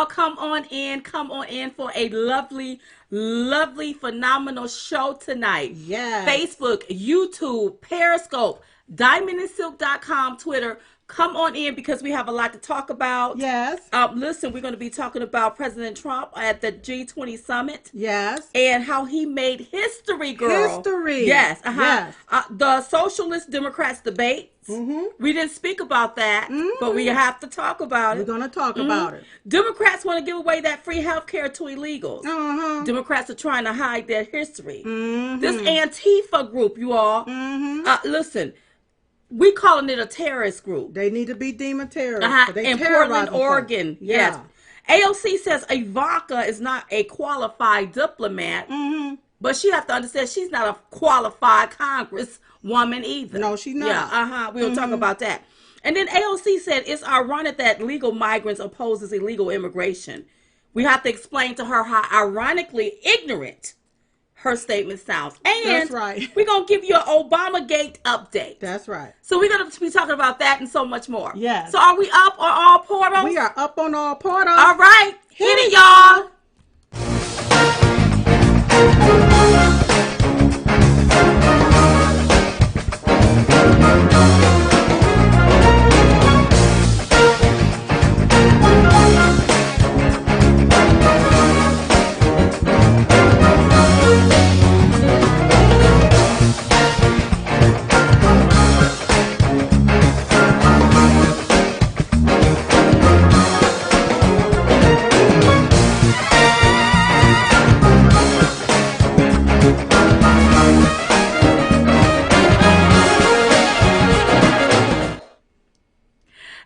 come on in for a lovely, phenomenal show tonight. Yes. Facebook, YouTube, Periscope, diamondandsilk.com, Twitter. Come on in because we have a lot to talk about. Yes. Listen, we're going to be talking about President Trump at the G20 summit. Yes. And how he made history, girl. History. Yes. Yes. The Socialist Democrat Debates. Mm-hmm. We didn't speak about that, but we have to talk about it. We're going to talk about it. Democrats want to give away that free health care to illegals. Uh-huh. Democrats are trying to hide their history. Mm-hmm. This Antifa group, you all, listen, we calling it a terrorist group. They need to be deemed a terrorist. In Portland, Oregon. Yes. AOC says Ivanka is not a qualified diplomat, but she has to understand she's not a qualified congresswoman either. No, she's not. Yeah, we'll talk about that. And then AOC said it's ironic that legal migrants opposes illegal immigration. We have to explain to her how ironically ignorant her statement sounds. And that's right. We're going to give you an Obamagate update. That's right. So we're going to be talking about that and so much more. Yes. So are we up on all portals? We are up on all portals. All right. Hit it, y'all.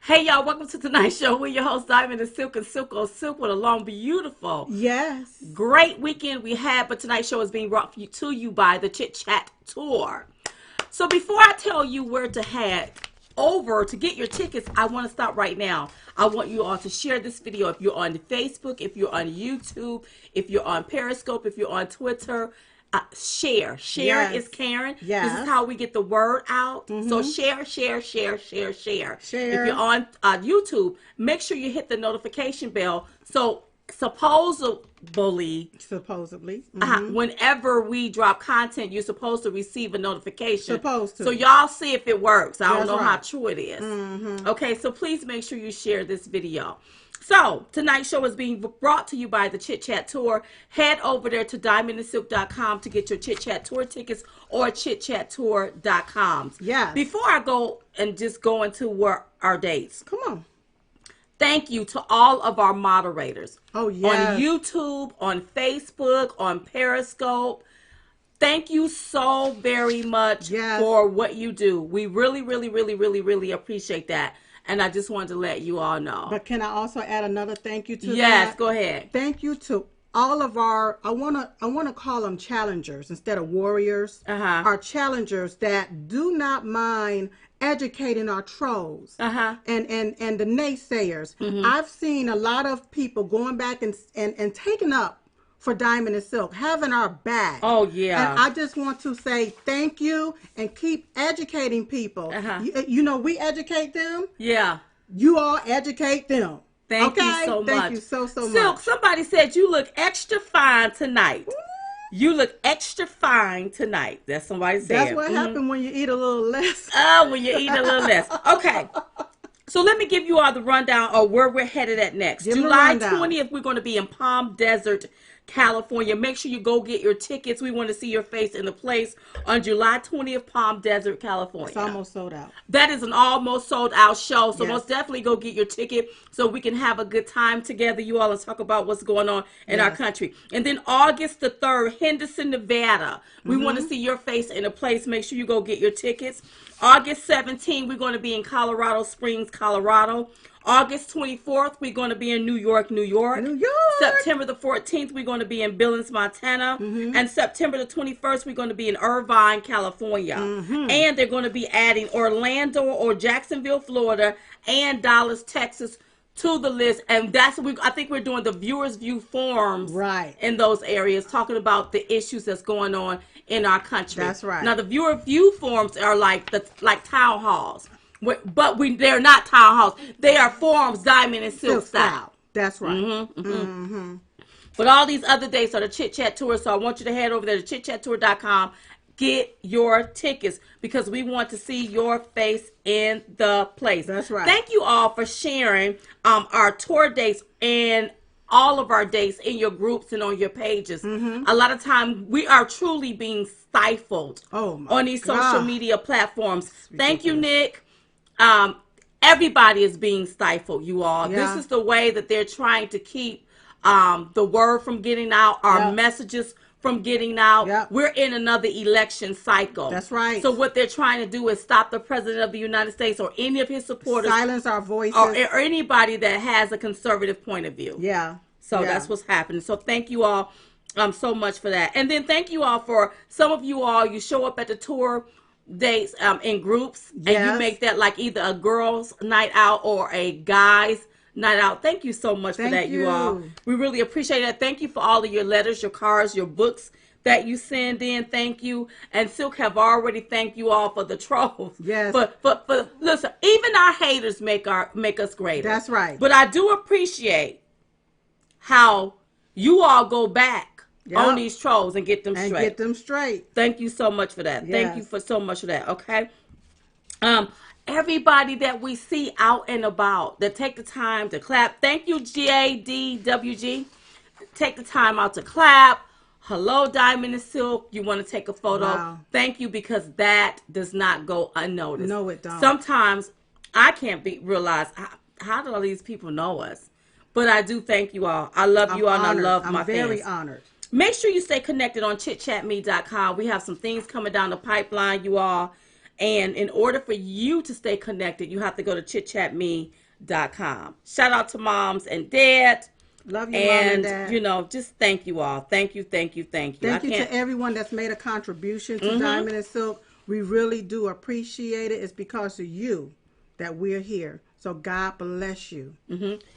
Hey y'all, welcome to tonight's show. We're your host, Diamond and Silk with a long, beautiful, great weekend we had. But tonight's show is being brought to you by the Chit Chat Tour. So before I tell you where to head over to get your tickets, I want to stop right now. I want you all to share this video. If you're on Facebook, if you're on YouTube, if you're on Periscope, if you're on Twitter, share is caring. This is how we get the word out. So share. If you're on YouTube, make sure you hit the notification bell. So supposedly, whenever we drop content, you're supposed to receive a notification. Supposed to. So y'all see if it works. I don't know how true it is. Okay, so please make sure you share this video. So, tonight's show is being brought to you by the Chit Chat Tour. Head over there to diamondandsilk.com to get your Chit Chat Tour tickets or chitchattour.com. Yes. Before I go and just go into our dates. Come on. Thank you to all of our moderators. Oh, yes. On YouTube, on Facebook, on Periscope. Thank you so very much for what you do. We really appreciate that. And I just wanted to let you all know. But can I also add another thank you to that? Yes, go ahead. Thank you to all of our, I wanna call them challengers instead of warriors. Our challengers that do not mind educating our trolls and the naysayers. I've seen a lot of people going back and taking up for Diamond and Silk, having our back. Oh, yeah. And I just want to say thank you and keep educating people. You know, we educate them. Yeah. You all educate them. Thank you so much. Thank you so much. Silk, somebody said you look extra fine tonight. You look extra fine tonight. That's somebody said. That's what happened when you eat a little less. Oh, when you eat a little less. Okay. So let me give you all the rundown of where we're headed at next. July 20th, we're going to be in Palm Desert, California. Make sure you go get your tickets. We want to see your face in the place on July 20th, Palm Desert, California. It's almost sold out. That is an almost sold out show. So most definitely go get your ticket so we can have a good time together, you all, and talk about what's going on in our country. And then August the 3rd, Henderson, Nevada. We want to see your face in the place. Make sure you go get your tickets. August 17th, we're going to be in Colorado Springs, Colorado. August 24th, we're going to be in New York. September the 14th, we're going to be in Billings, Montana. And September the 21st, we're going to be in Irvine, California. And they're going to be adding Orlando or Jacksonville, Florida, and Dallas, Texas to the list. And that's what I think we're doing the Viewers View forums in those areas, talking about the issues that's going on in our country. That's right. Now, the Viewer View forums are like town halls. But they're not town halls. They are forums, Diamond and Silk style. That's right. But all these other dates are the Chit Chat Tour, so I want you to head over there to chitchattour.com. Get your tickets because we want to see your face in the place. That's right. Thank you all for sharing our tour dates and all of our dates in your groups and on your pages. A lot of time we are truly being stifled on these social media platforms. Thank you, Nick. Everybody is being stifled, you all. This is the way that they're trying to keep the word from getting out, our messages from getting out. We're in another election cycle. That's right. So what they're trying to do is stop the president of the United States or any of his supporters. Silence our voices. Or anybody that has a conservative point of view. So that's what's happening. So thank you all so much for that. And then thank you all for some of you all, you show up at the tour dates in groups and you make that like either a girls' night out or a guys' night out. Thank you so much for that, you all. We really appreciate it. Thank you for all of your letters, your cards, your books that you send in. Thank you. And Silk have already thanked you all for the trolls. Yes. But listen, even our haters make us greater. That's right. But I do appreciate how you all go back on these trolls and get them straight. Thank you so much for that. Thank you for so much for that. Okay. Everybody that we see out and about that take the time to clap. Thank you, GADWG. Take the time out to clap. Hello, Diamond and Silk. You want to take a photo? Wow. Thank you, because that does not go unnoticed. No, it don't. Sometimes I can't realize how do all these people know us? But I do thank you all. I love you all, and I love my fans. I'm very honored. Make sure you stay connected on chitchatme.com. We have some things coming down the pipeline, you all. And in order for you to stay connected, you have to go to chitchatme.com. Shout out to moms and dads. Love you, Mom and Dad. You know, just thank you all. Thank you. Thank you to everyone that's made a contribution to Diamond and Silk. We really do appreciate it. It's because of you that we're here. So God bless you.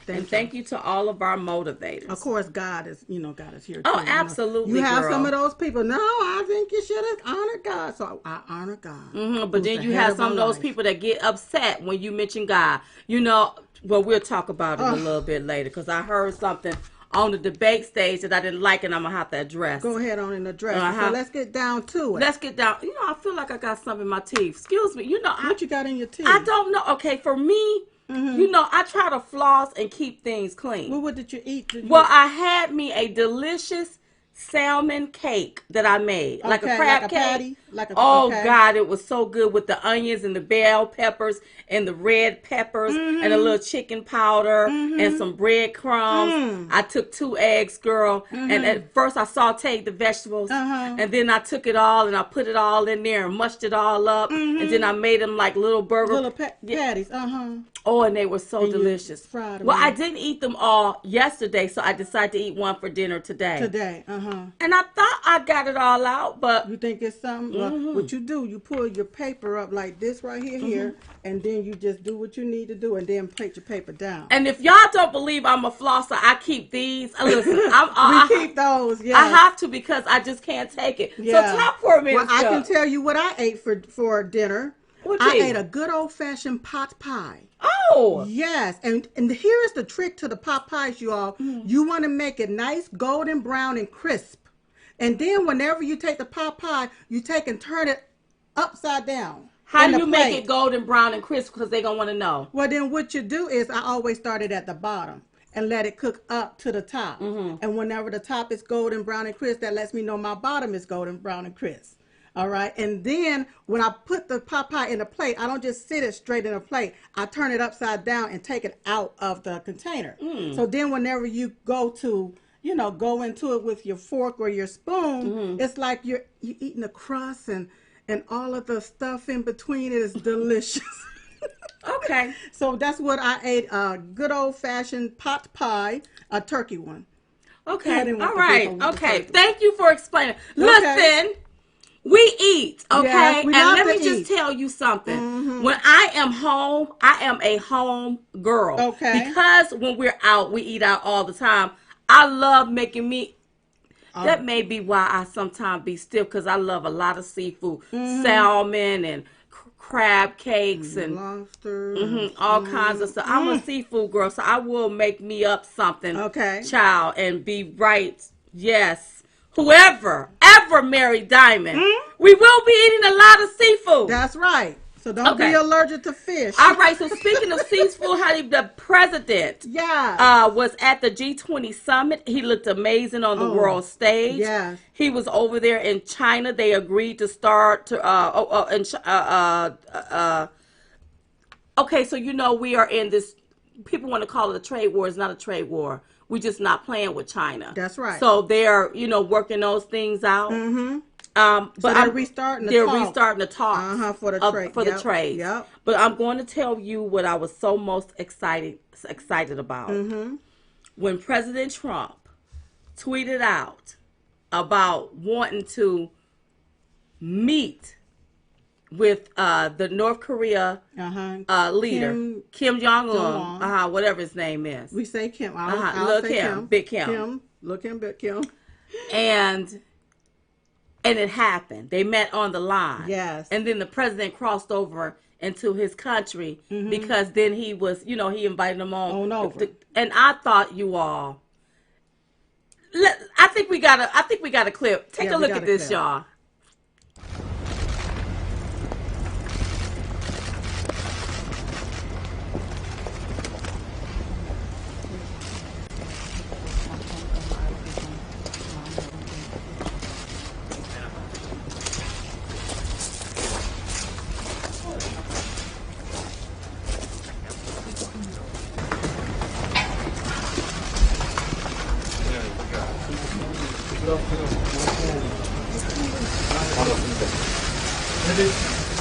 Thank you to all of our motivators. Of course, God is here too. Oh, absolutely. You have some of those people. No, I think you should have honored God. So I honor God. But then you have some of those people that get upset when you mention God. You know, well, we'll talk about it a little bit later because I heard something on the debate stage that I didn't like, and I'm going to have to address. Go ahead on and address it. So let's get down to it. Let's get down. You know, I feel like I got something in my teeth. Excuse me. You know, what you got in your teeth? I don't know. Okay, for me, you know, I try to floss and keep things clean. Well, what did you eat? I had me a delicious salmon cake that I made, like a crab cake. God, it was so good with the onions and the bell peppers and the red peppers and a little chicken powder and some breadcrumbs. I took 2 eggs, girl, and at first I sauteed the vegetables, and then I took it all and I put it all in there and mushed it all up, and then I made them like little patties. Oh, and they were so delicious. Well, I didn't eat them all yesterday, so I decided to eat one for dinner today. And I thought I got it all out, but you think it's something? Well, what you do, you pull your paper up like this right here, and then you just do what you need to do, and then plate your paper down. And if y'all don't believe I'm a flosser, I keep these. Listen, we keep those. Yeah, I have to because I just can't take it. Yeah. So talk for a minute. Well, I can tell you what I ate for dinner. I ate a good old-fashioned pot pie. Oh! Yes, and here's the trick to the pot pies, you all. You want to make it nice, golden brown, and crisp. And then whenever you take the pot pie, you take and turn it upside down. How do you make it golden brown and crisp? Because they're going to want to know. Well, then what you do is I always start it at the bottom and let it cook up to the top. And whenever the top is golden brown and crisp, that lets me know my bottom is golden brown and crisp. All right. And then when I put the pot pie in the plate, I don't just sit it straight in a plate. I turn it upside down and take it out of the container. So then whenever you go into it with your fork or your spoon, it's like you're eating the crust and all of the stuff in between it is delicious. Okay. So that's what I ate, a good old-fashioned pot pie, a turkey one. Okay. All right. Okay. Thank you for explaining. Listen. We eat, okay? Yes, and let me just tell you something. When I am home, I am a home girl. Okay. Because when we're out, we eat out all the time. I love making meat. That may be why I sometimes be stiff, because I love a lot of seafood. Salmon and crab cakes and lobster, all kinds of stuff. I'm a seafood girl, so I will make me up something, child, and be right. Yes, whoever ever married Diamond, we will be eating a lot of seafood. That's right. So don't be allergic to fish. All right. So speaking of seafood, honey, the president was at the G20 summit. He looked amazing on the world stage. Yes. He was over there in China. They agreed to start to okay, so we are in this. People want to call it a trade war. It's not a trade war. We're just not playing with China. That's right. So they're working those things out. But they're restarting the talk for the trade. Yep. But I'm going to tell you what I was so most excited about. When President Trump tweeted out about wanting to meet with the North Korea leader, Kim Jong-un, whatever his name is. We say Kim. Little Kim, Big Kim. Little Kim, Big Kim. And it happened. They met on the line. Yes. And then the president crossed over into his country because then he was, he invited them on over. And I thought you all. I think we got a clip. Take a look at this, y'all.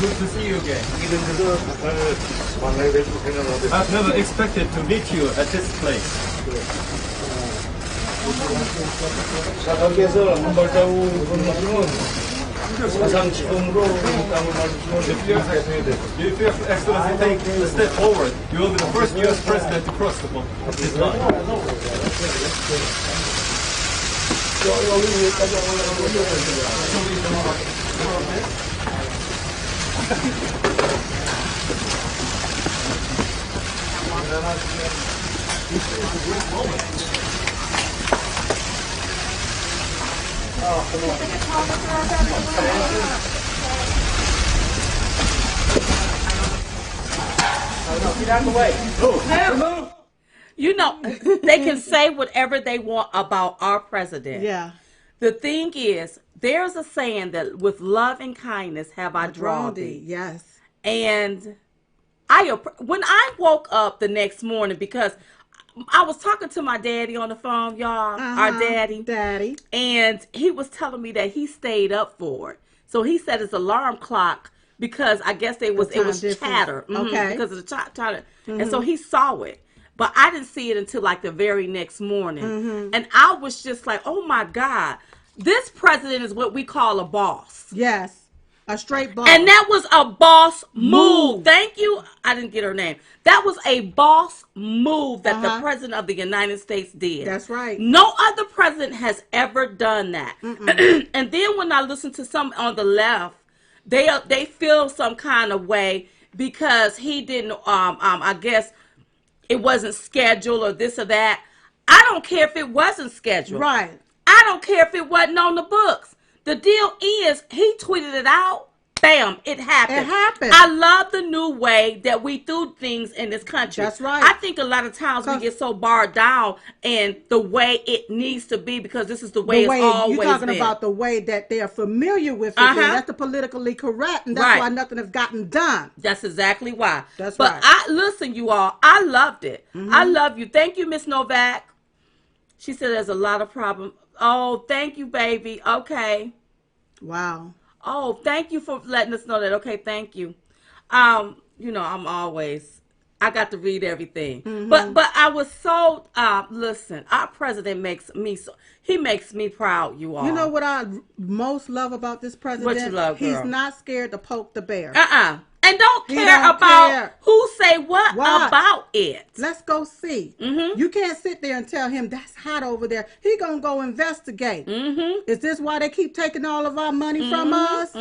Good to see you again. I've never expected to meet you at this place. If your excellency take a step forward, you will be the first U.S. president to cross this line. They can say whatever they want about our president. Yeah. The thing is, there's a saying that with love and kindness have I drawn thee. Yes. And when I woke up the next morning, because I was talking to my daddy on the phone, y'all, our daddy, and he was telling me that he stayed up for it. So he set his alarm clock because I guess it was chatter, because of the chatter, and so he saw it. But I didn't see it until like the very next morning. And I was just like, oh my God, this president is what we call a boss. Yes. A straight boss. And that was a boss move. Thank you. I didn't get her name. That was a boss move that the president of the United States did. That's right. No other president has ever done that. And then when I listen to some on the left, they feel some kind of way because he didn't, I guess, it wasn't scheduled or this or that. I don't care if it wasn't scheduled. Right. I don't care if it wasn't on the books. The deal is, he tweeted it out. Bam, it happened. It happened. I love the new way that we do things in this country. That's right. I think a lot of times we get so barred down in the way it needs to be because this is the way it's always been. You're talking about the way that they are familiar with it. That's the politically correct, and that's why nothing has gotten done. That's exactly why. That's right. But listen, you all, I loved it. I love you. Thank you, Miss Novak. She said there's a lot of problems. Oh, thank you, baby. Okay. Wow. Oh, thank you for letting us know that. Okay, thank you. I'm always, I got to read everything. But I was so, listen, our president makes me proud, you all. You know what I most love about this president? What you love, girl? He's not scared to poke the bear. And don't care care about who say what about it. Let's go see. You can't sit there and tell him that's hot over there. He gonna go investigate. Is this why they keep taking all of our money from us?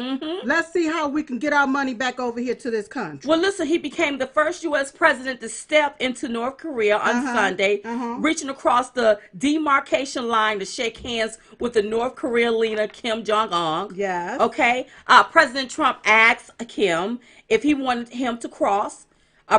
Let's see how we can get our money back over here to this country. Well, listen, he became the first U.S. president to step into North Korea on Sunday, reaching across the demarcation line to shake hands with the North Korean leader Kim Jong-un. Yes. Okay. President Trump asked Kim if he wanted him to cross.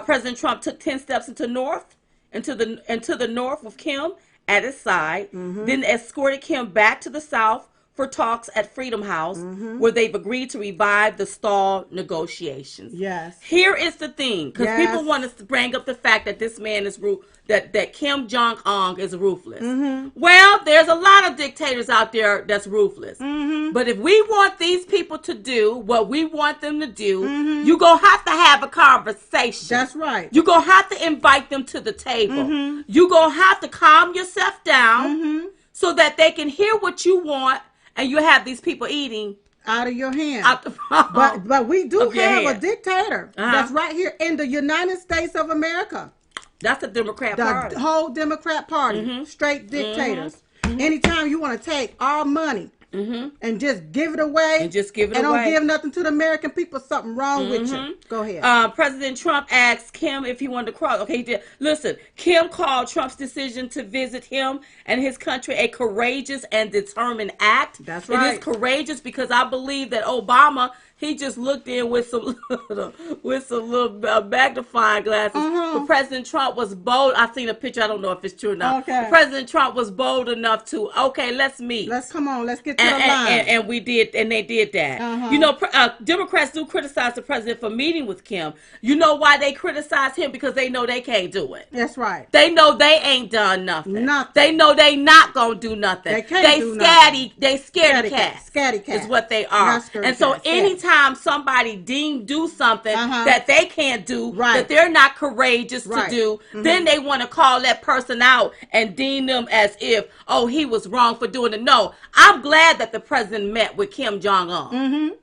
President Trump took 10 steps into the north with Kim at his side, then escorted Kim back to the south for talks at Freedom House, where they've agreed to revive the stalled negotiations. Yes. Here is the thing, because people want us to bring up the fact that this man is that Kim Jong-un is ruthless. Well, there's a lot of dictators out there that's ruthless. But if we want these people to do what we want them to do, you're going to have a conversation. That's right. You're going to have to invite them to the table. You're going to have to calm yourself down so that they can hear what you want, and you have these people eating out of your hand. But we do have a dictator that's right here in the United States of America. That's the Democrat Party. The whole Democrat Party. Straight dictators. Anytime you want to take our money and just give it away and don't give nothing to the American people, something wrong with you. Go ahead. President Trump asked Kim if he wanted to cross. Okay, he did. Listen, Kim called Trump's decision to visit him and his country a courageous and determined act. That's right. It is courageous because I believe that Obama, he just looked in with some little magnifying glasses. But President Trump was bold. I seen a picture. I don't know if it's true or not. Okay. President Trump was bold enough to, let's meet. Let's get to the line. And we did, and they did that. You know, Democrats do criticize the president for meeting with Kim. You know why they criticize him? Because they know they can't do it. That's right. They know they ain't done nothing. They know they not gonna do nothing. They can't do nothing. They scaredy cats. Scaredy cats is what they are. And so anytime somebody do something that they can't do, that they're not courageous to do, then they want to call that person out and deem them as if, he was wrong for doing it. No, I'm glad that the president met with Kim Jong-un.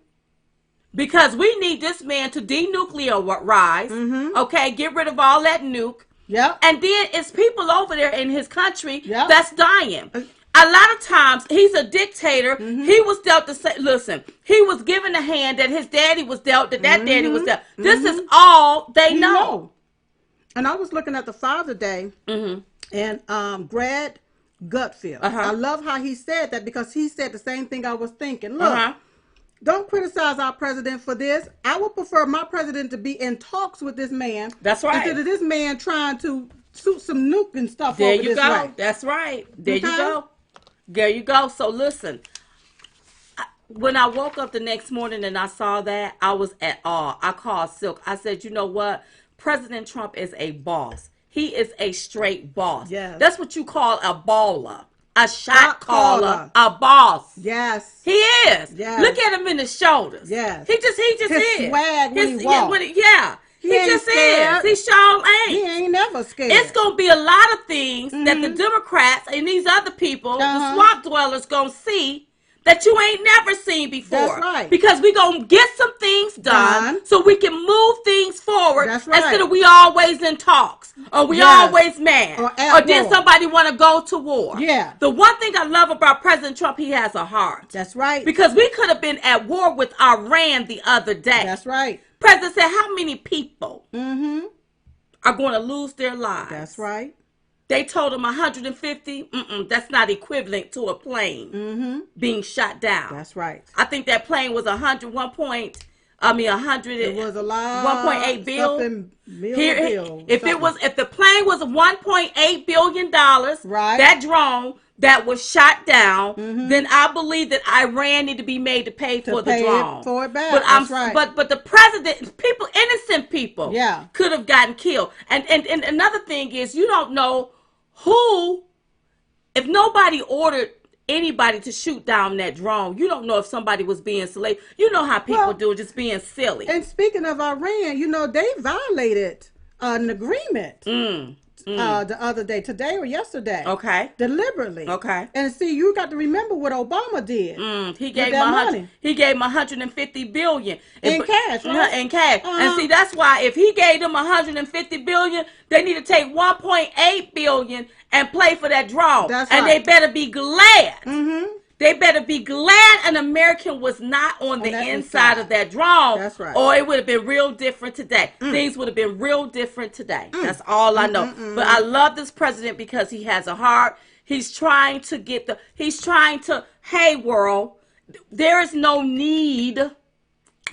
Because we need this man to denuclearize, okay, get rid of all that nuke. Yep. And then it's people over there in his country that's dying. A lot of times, he's a dictator. He was dealt listen, he was given the hand that his daddy was dealt, that daddy was dealt. This is all they know. And I was looking at the Father Day, and Brad Gutfield. I love how he said that, because he said the same thing I was thinking. Look, don't criticize our president for this. I would prefer my president to be in talks with this man. That's right. Instead of this man trying to shoot some nuke and stuff there over you this go. way. That's right. There you go. There you go. So listen, when I woke up the next morning and I saw that, I was at awe. I called Silk. I said, you know what? President Trump is a boss. He is a straight boss. Yes. That's what you call a baller. A shot caller, a boss. Yes, he is. Yes. Look at him in his shoulders. Yes, he just his is. Swag when he walks. He just scared. is. He sure ain't. He ain't never scared. It's gonna be a lot of things that the Democrats and these other people, the swamp dwellers, gonna see that you ain't never seen before. That's right. Because we gonna get some things done so we can move things forward. That's right. Instead of we always in talks, or we always mad, or then somebody want to go to war. Yeah. The one thing I love about President Trump, he has a heart. That's right. Because we could have been at war with Iran the other day. That's right. President said, how many people are going to lose their lives? That's right. They told him 150. That's not equivalent to a plane being shot down. That's right. I think that plane was 100. It was a lot. 1.8 billion. Bill, if the plane was 1.8 billion dollars, that drone that was shot down, then I believe that Iran need to be made to pay for the drone. For it back. But the president, people, innocent people, could have gotten killed. And another thing is, you don't know who, if nobody ordered anybody to shoot down that drone, you don't know if somebody was being slave. You know how people do, just being silly. And speaking of Iran, they violated an agreement the other day, today or yesterday. Okay. Deliberately. Okay. And see, you got to remember what Obama did. He gave that money. He gave him $150 billion In cash, right? In cash. And see, that's why if he gave them $150 billion, they need to take $1.8 billion and play for that draw. That's and right. They better be glad. They better be glad an American was not on the inside of that draw. That's right. Or it would have been real different today. Things would have been real different today. That's all I know. But I love this president because he has a heart. He's trying to, hey world, there is no need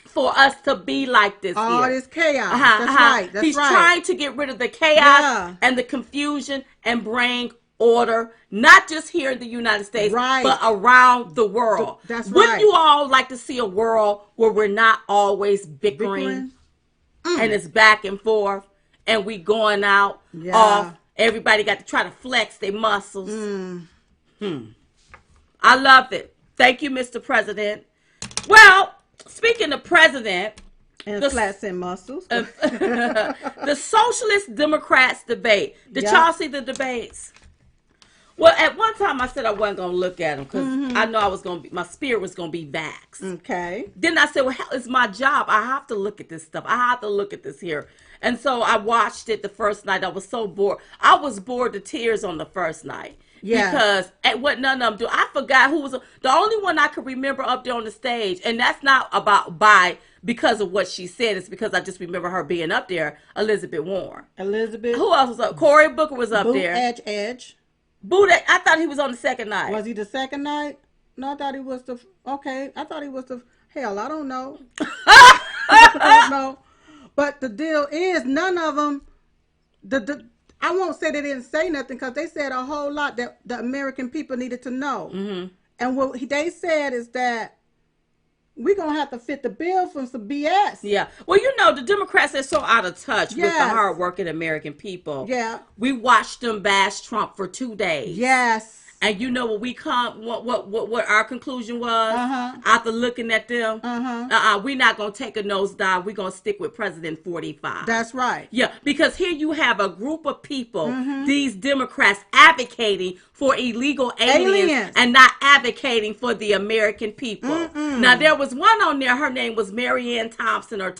for us to be like this. All this chaos. That's right. He's trying to get rid of the chaos and the confusion and bring order, not just here in the United States, but around the world. That's right. Wouldn't you all like to see a world where we're not always bickering? And it's back and forth and we going out off? Everybody got to try to flex their muscles. I love it. Thank you, Mr. President. Well, speaking of president and flexing muscles, the Socialist Democrats debate. Did y'all see the debates? Well, at one time I said I wasn't going to look at them because I know my spirit was going to be vaxxed. Okay. Then I said, well, hell, it's my job. I have to look at this stuff. I have to look at this here. And so I watched it the first night. I was so bored. I was bored to tears on the first night. Yeah. Because at what none of them do. I forgot who was the only one I could remember up there on the stage. And that's not because of what she said. It's because I just remember her being up there. Elizabeth Warren. Who else was up? Cory Booker was up there. Edge. Buddha, I thought he was on the second night. Was he the second night? No, I thought he was hell, I don't know. I don't know. But the deal is, none of them, I won't say they didn't say nothing because they said a whole lot that the American people needed to know. And what they said is that we're going to have to fit the bill from some BS. Yeah. Well, the Democrats are so out of touch with the hardworking American people. Yeah. We watched them bash Trump for 2 days. Yes. And you know what our conclusion was after looking at them? We're not going to take a nosedive. We're going to stick with President 45. That's right. Yeah, because here you have a group of people, these Democrats advocating for illegal aliens and not advocating for the American people. Now, there was one on there. Her name was Marianne Thompson or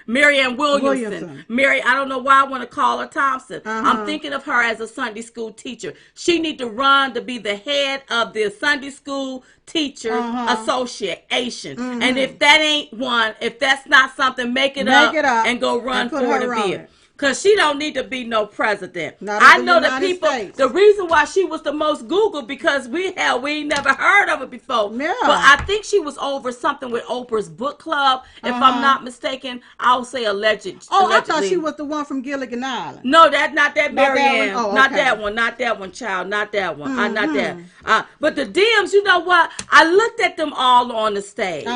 Marianne Williamson. I don't know why I want to call her Thompson. I'm thinking of her as a Sunday school teacher. She need to run to be the head of the Sunday School Teacher Association. And if that ain't one, if that's not something, make it up and go run for the bill. Because she don't need to be no president. I know the people, the reason why she was the most Googled because we ain't never heard of her before. Yeah. But I think she was over something with Oprah's book club. If I'm not mistaken, I'll say allegedly. I thought she was the one from Gilligan Island. No, not that Marianne. Not that one, child. Not that one. Not that. But the Dems, you know what? I looked at them all on the stage.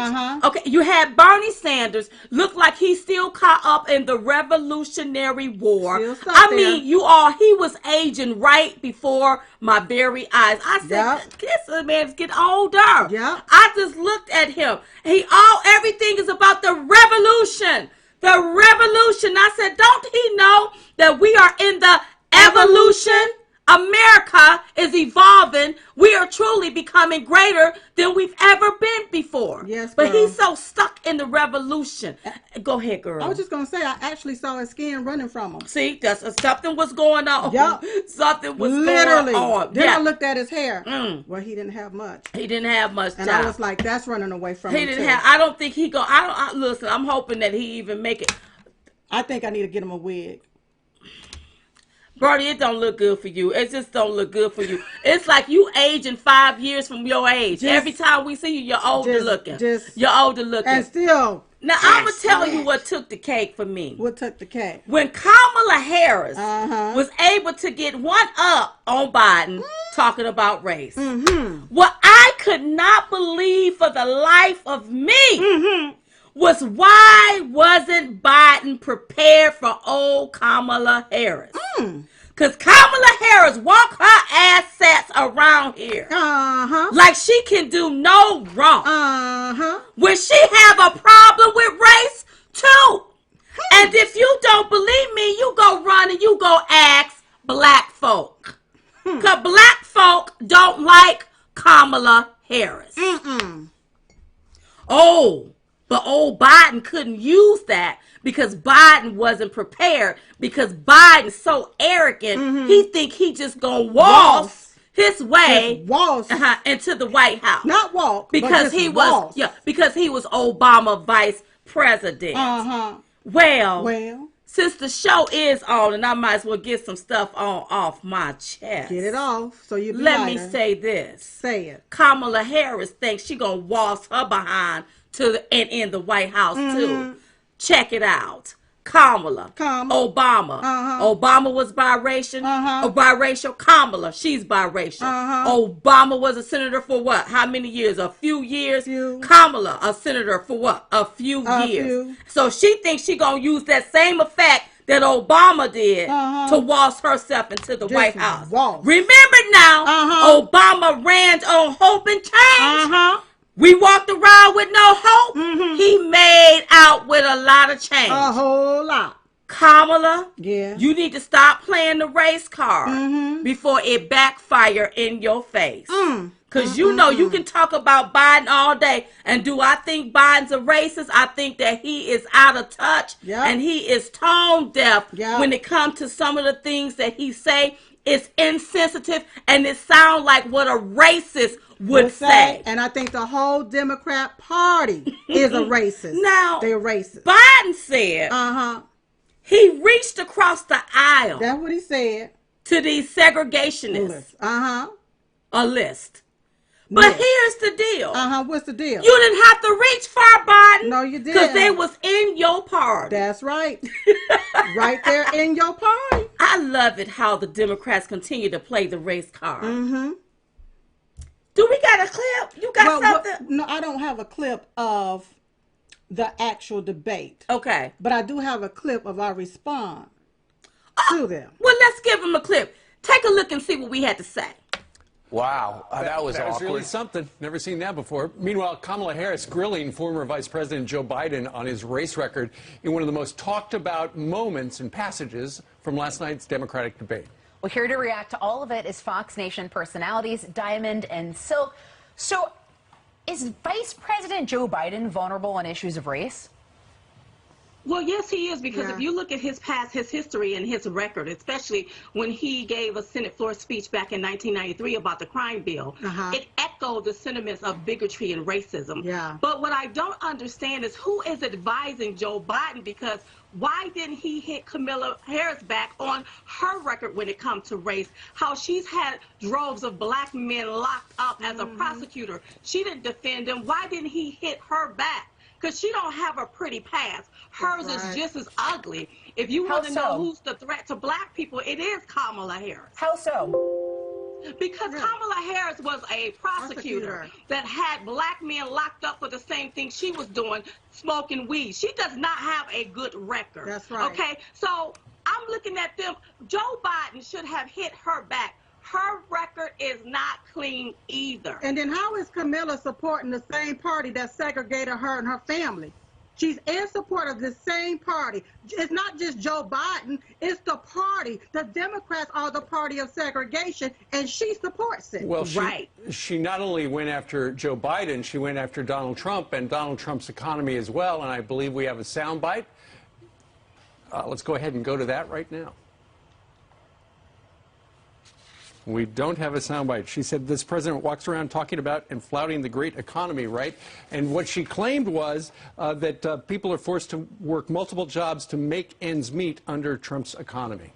Okay, you had Bernie Sanders, looked like he's still caught up in the Revolutionary War. I mean, he was aging right before my very eyes. I said, this man's getting older. Yeah. I just looked at him. Everything is about the revolution. The revolution. I said, don't he know that we are in the evolution? America is evolving. We are truly becoming greater than we've ever been before. Yes, girl. But he's so stuck in the revolution. Go ahead, girl. I was just going to say, I actually saw his skin running from him. See, something was going on. Yep. Something was going on. Then I looked at his hair. Well, he didn't have much. He didn't have much. And I was like, that's running away from him. I don't think he listen, I'm hoping that he even make it. I think I need to get him a wig. Bernie, it don't look good for you. It just don't look good for you. It's like you aging 5 years from your age. Every time we see you, you're older looking. You're older looking. And still. Now, I'm going to tell you what took the cake for me. What took the cake? When Kamala Harris was able to get one up on Biden talking about race. What I could not believe for the life of me was why wasn't Biden prepared for old Kamala Harris? Because Kamala Harris walk her assets around here like she can do no wrong. When she have a problem with race, too. And if you don't believe me, you go run and you go ask black folk. Because black folk don't like Kamala Harris. Oh, but old Biden couldn't use that because Biden wasn't prepared, because Biden's so arrogant, he think he just gonna waltz his way into the White House. Not walk, because he was because he was Obama vice president. Well, since the show is on, and I might as well get some stuff off my chest. Get it off so you be Let lighter. me say this. Say it. Kamala Harris thinks she gonna waltz her behind in the White House too. Check it out. Kamala. Obama. Obama was biracial. Kamala, she's biracial. Obama was a senator for what? How many years? A few years. Kamala, a senator for what? A few years. So she thinks she gonna use that same effect that Obama did to waltz herself into the White House. Remember now, Obama ran on hope and change. We walked around with no hope. He made out with a lot of change. A whole lot. Kamala, you need to stop playing the race card before it backfire in your face. Because you know you can talk about Biden all day. And do I think Biden's a racist? I think that he is out of touch. And he is tone deaf when it comes to some of the things that he say. It's insensitive and it sounds like what a racist would say. And I think the whole Democrat Party is a racist. Now, they're racist. Biden said he reached across the aisle. That's what he said. To these segregationists. A list. But here's the deal. What's the deal? You didn't have to reach far, Biden. No, you didn't. Because they was in your party. That's right. Right there in your party. I love it how the Democrats continue to play the race card. Do we got a clip? You got something? No, I don't have a clip of the actual debate. Okay. But I do have a clip of our response to them. Well, let's give them a clip. Take a look and see what we had to say. Wow, that was awkward. Really something. Never seen that before. Meanwhile, Kamala Harris grilling former Vice President Joe Biden on his race record in one of the most talked about moments and passages from last night's Democratic debate. Well, here to react to all of it is Fox Nation personalities Diamond and Silk. So, is Vice President Joe Biden vulnerable on issues of race? Well, yes, he is, because if you look at his past, his history, and his record, especially when he gave a Senate floor speech back in 1993 about the crime bill, it echoed the sentiments of bigotry and racism. But what I don't understand is who is advising Joe Biden, because why didn't he hit Kamala Harris back on her record when it comes to race? How she's had droves of black men locked up as a prosecutor. She didn't defend them. Why didn't he hit her back? Because she don't have a pretty past. Hers is just as ugly. If you want to know who's the threat to black people, it is Kamala Harris. How so? Because Kamala Harris was a prosecutor that had black men locked up for the same thing she was doing, smoking weed. She does not have a good record. That's right. Okay, so I'm looking at them. Joe Biden should have hit her back. Her record is not clean either. And then how is Camilla supporting the same party that segregated her and her family? She's in support of the same party. It's not just Joe Biden, it's the party. The Democrats are the party of segregation, and she supports it. Well, she not only went after Joe Biden, she went after Donald Trump and Donald Trump's economy as well, and I believe we have a soundbite. Let's go ahead and go to that right now. We don't have a soundbite. She said this president walks around talking about and flouting the great economy, right? And what she claimed was that people are forced to work multiple jobs to make ends meet under Trump's economy.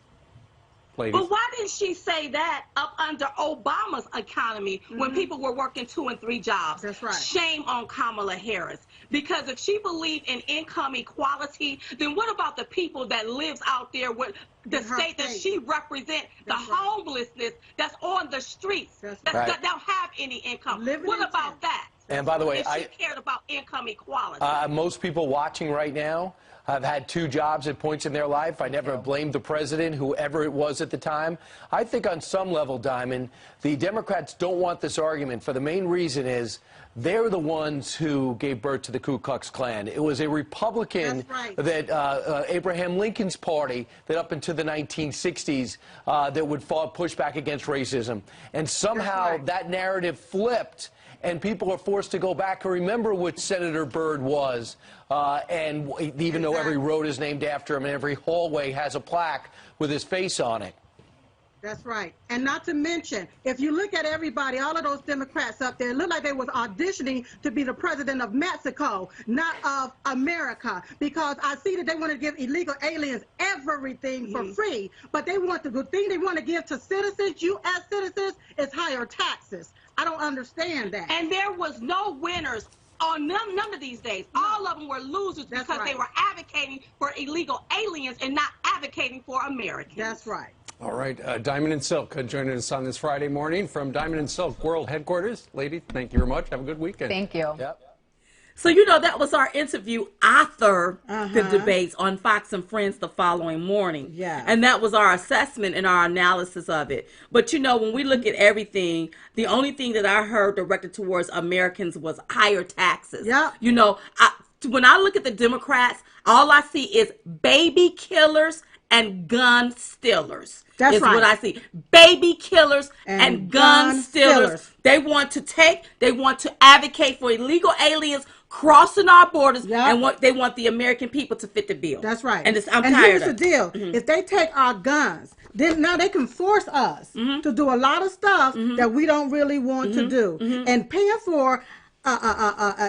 Ladies. But why didn't she say that up under Obama's economy when people were working 2 and 3 jobs? That's right. Shame on Kamala Harris. Because if she believed in income equality, then what about the people that lives out there with the state that she represents, the homelessness that's on the streets, that don't have any income? What about that? And by the way, if she cared about income equality. Most people watching right now have had 2 jobs at points in their life. I never blamed the president, whoever it was at the time. I think on some level, Diamond, the Democrats don't want this argument for the main reason is they're the ones who gave birth to the Ku Klux Klan. It was a Republican that Abraham Lincoln's party that up into the 1960s that would push back against racism. And somehow that narrative flipped, and people are forced to go back and remember what Senator Byrd was. And even though every road is named after him and every hallway has a plaque with his face on it. That's right. And not to mention, if you look at everybody, all of those Democrats up there, it looked like they was auditioning to be the president of Mexico, not of America, because I see that they want to give illegal aliens everything for free, but they want the thing they want to give to citizens, U.S. citizens, is higher taxes. I don't understand that. And there was no winners on none of these days. All of them were losers because they were advocating for illegal aliens and not advocating for Americans. That's right. All right, Diamond and Silk joining us on this Friday morning from Diamond and Silk World Headquarters. Lady, thank you very much. Have a good weekend. Thank you. Yep. So, you know, that was our interview after the debates on Fox and Friends the following morning. Yeah. And that was our assessment and our analysis of it. But, you know, when we look at everything, the only thing that I heard directed towards Americans was higher taxes. Yeah. You know, when I look at the Democrats, all I see is baby killers and gun stealers. That's is right. what I see. Baby killers and gun stealers. They want to advocate for illegal aliens crossing our borders, and they want the American people to fit the bill. That's right. And I'm and tired here's the deal. If they take our guns, then now they can force us to do a lot of stuff that we don't really want to do. And paying for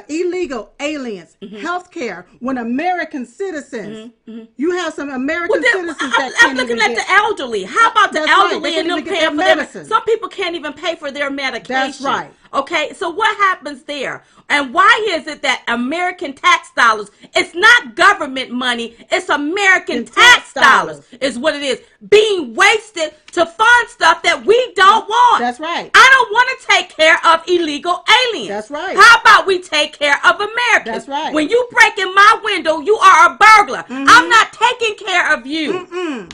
illegal aliens, health care, when American citizens, you have some American citizens that can't I'm looking even at get, the elderly. How about the elderly and them paying for their medicine? Some people can't even pay for their medication. That's right. Okay, so what happens there? And why is it that American tax dollars, it's not government money, it's American tax dollars is what it is, being wasted to fund stuff that we don't want. That's right. I don't want to take care of illegal aliens. That's right. How about we take care of Americans? That's right. When you break in my window, you are a burglar. I'm not taking care of you.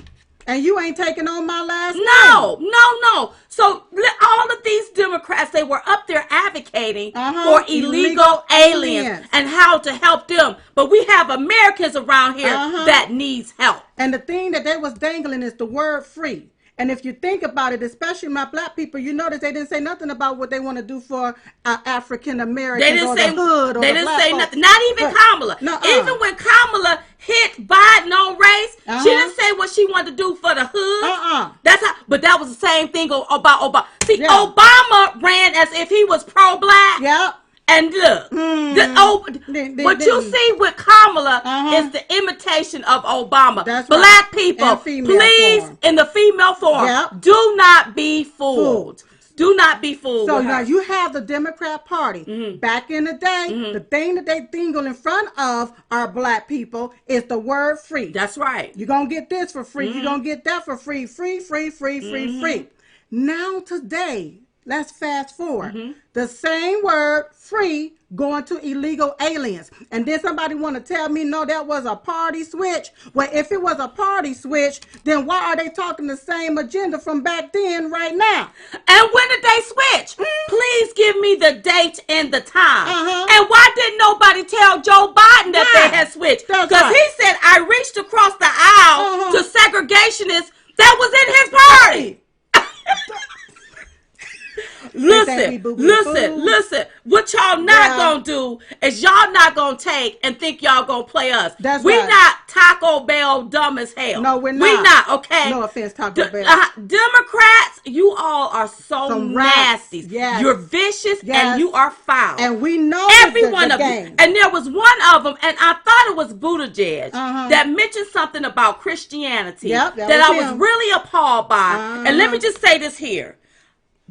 And you ain't taking on my last name. No. So all of these Democrats, they were up there advocating for illegal aliens and how to help them. But we have Americans around here that needs help. And the thing that they was dangling is the word free. And if you think about it, especially my black people, you notice they didn't say nothing about what they want to do for African Americans or the hood. Or they didn't say nothing. Not even Kamala. Even when Kamala hit Biden on race, she didn't say what she wanted to do for the hood. That's how. But that was the same thing about Obama. See, Obama ran as if he was pro-black. Yep. And look, what you see with Kamala is the imitation of Obama. That's Black people, please, form. in the female form, do not be fooled. Do not be fooled. So now you have the Democrat Party. Back in the day, the thing that they dingle in front of our black people is the word free. That's right. You're going to get this for free. You're going to get that for free. Free. Now today, let's fast forward. The same word, free, going to illegal aliens. And then somebody want to tell me, no, that was a party switch. Well, if it was a party switch, then why are they talking the same agenda from back then right now? And when did they switch? Please give me the date and the time. And why didn't nobody tell Joe Biden that they had switched? Because he said, I reached across the aisle to segregationists that was in his party. Listen. What y'all not gonna do is y'all not gonna take and think y'all gonna play us. We not Taco Bell dumb as hell. No, we're not. We not, okay? No offense, Taco Bell. Democrats, you all are so nasty. Yes. You're vicious and you are foul. And we know every one of you. And there was one of them, and I thought it was Buttigieg that mentioned something about Christianity that I was really appalled by. And let me just say this here.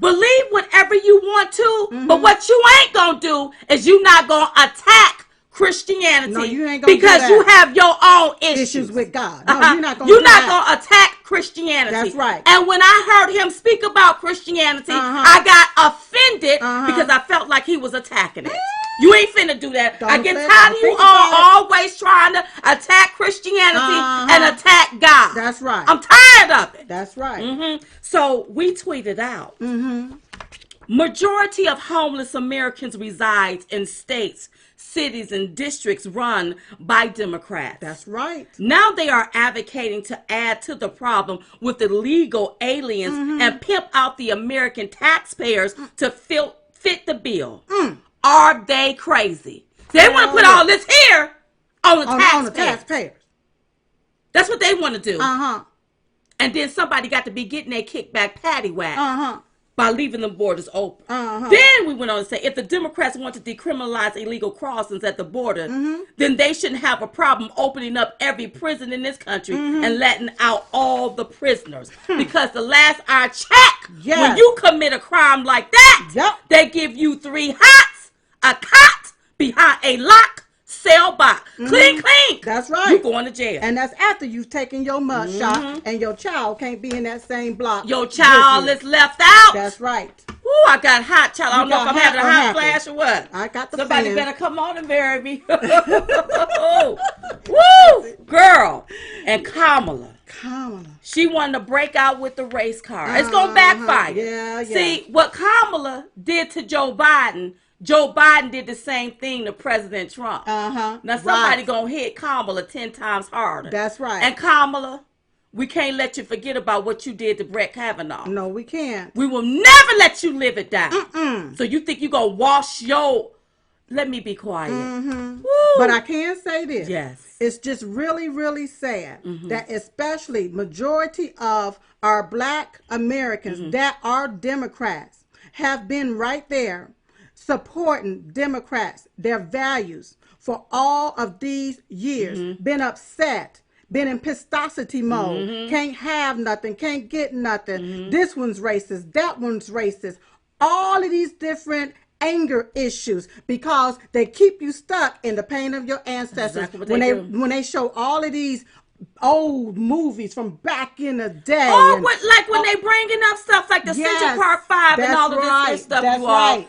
Believe whatever you want to, but what you ain't gonna do is you not gonna attack Christianity. No, you ain't gonna because do that. you have your own issues with God. No, you're not gonna. You're not gonna attack Christianity. That's right. And when I heard him speak about Christianity, I got offended because I felt like he was attacking it. You ain't finna do that. Don't I get play- tired of don't you think all about it. always trying to attack Christianity and attack God. That's right. I'm tired of it. That's right. So we tweeted out. Majority of homeless Americans resides in states, cities, and districts run by Democrats. That's right. Now they are advocating to add to the problem with illegal aliens and pimp out the American taxpayers to fit the bill. Are they crazy? They want to put all this here on the taxpayers. That's what they want to do. And then somebody got to be getting their kickback paddywhack by leaving the borders open. Then we went on to say, if the Democrats want to decriminalize illegal crossings at the border, then they shouldn't have a problem opening up every prison in this country and letting out all the prisoners. Because the last I checked, when you commit a crime like that, they give you 3 hots, a cot behind a lock cell box. Clean. That's right. You going to jail. And that's after you've taken your mud shot and your child can't be in that same block. Your child is left out. That's right. Ooh, I got hot, child. I don't know if I'm having a hot flash or what. I got the Somebody fan. better come on and marry me. Woo! Girl. And Kamala. She wanted to break out with the race car. It's going to backfire. Yeah. See, what Kamala did to Joe Biden did the same thing to President Trump. Now somebody going to hit Kamala 10 times harder. That's right. And Kamala, we can't let you forget about what you did to Brett Kavanaugh. No, we can't. We will never let you live it down. So you think you going to wash your... Let me be quiet. But I can say this. Yes. It's just really, really sad that especially majority of our black Americans that are Democrats have been right there supporting Democrats, their values for all of these years, been upset, been in pistosity mode, can't have nothing, can't get nothing. This one's racist, that one's racist. All of these different anger issues because they keep you stuck in the pain of your ancestors. Exactly when they show all of these old movies from back in the day. Oh, when they bringing up stuff like the Central Park 5 and all of this stuff, that's you all. right.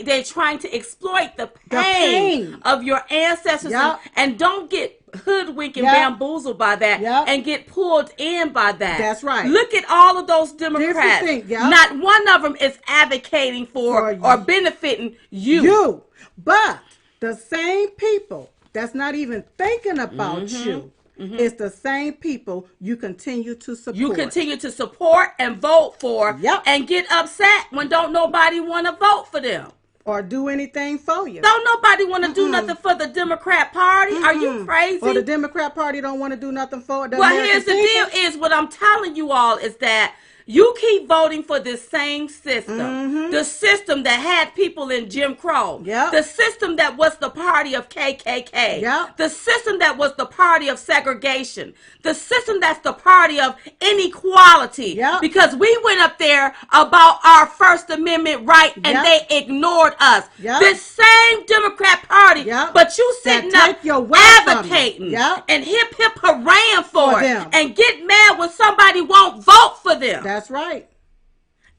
They're trying to exploit the pain of your ancestors and don't get hoodwinked and bamboozled by that and get pulled in by that. That's right. Look at all of those Democrats. Not one of them is advocating for or benefiting you. But the same people that's not even thinking about you. It's the same people you continue to support. You continue to support and vote for and get upset when don't nobody want to vote for them. Or do anything for you. Don't nobody want to do nothing for the Democrat Party. Are you crazy? Or the Democrat Party don't want to do nothing for the Well, American here's the people. deal is what I'm telling you all is that you keep voting for this same system. The system that had people in Jim Crow. The system that was the party of KKK. The system that was the party of segregation. The system that's the party of inequality. Because we went up there about our First Amendment right and they ignored us. This same Democrat Party, but you sitting up advocating and hip hooray for it and get mad when somebody won't vote for them. That's right.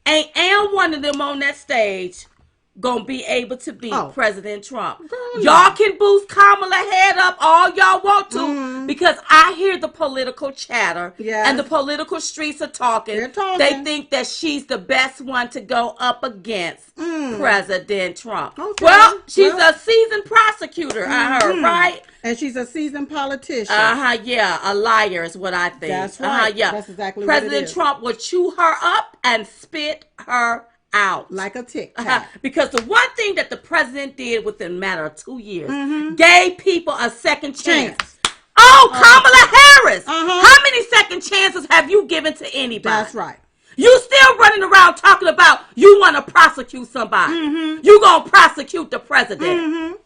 Ain't one of them on that stage gonna be able to beat President Trump. Y'all can boost Kamala head up all y'all want to because I hear the political chatter and the political streets are talking. They think that she's the best one to go up against President Trump. Well, she's a seasoned prosecutor, I heard, right? And she's a seasoned politician. A liar is what I think. That's right. That's exactly what it President is. Trump would chew her up and spit her out. Like a tic-tac. Because the one thing that the president did within a matter of 2 years, gave people a second chance. Oh, Kamala Harris. How many second chances have you given to anybody? That's right. You still running around talking about you want to prosecute somebody. You going to prosecute the president.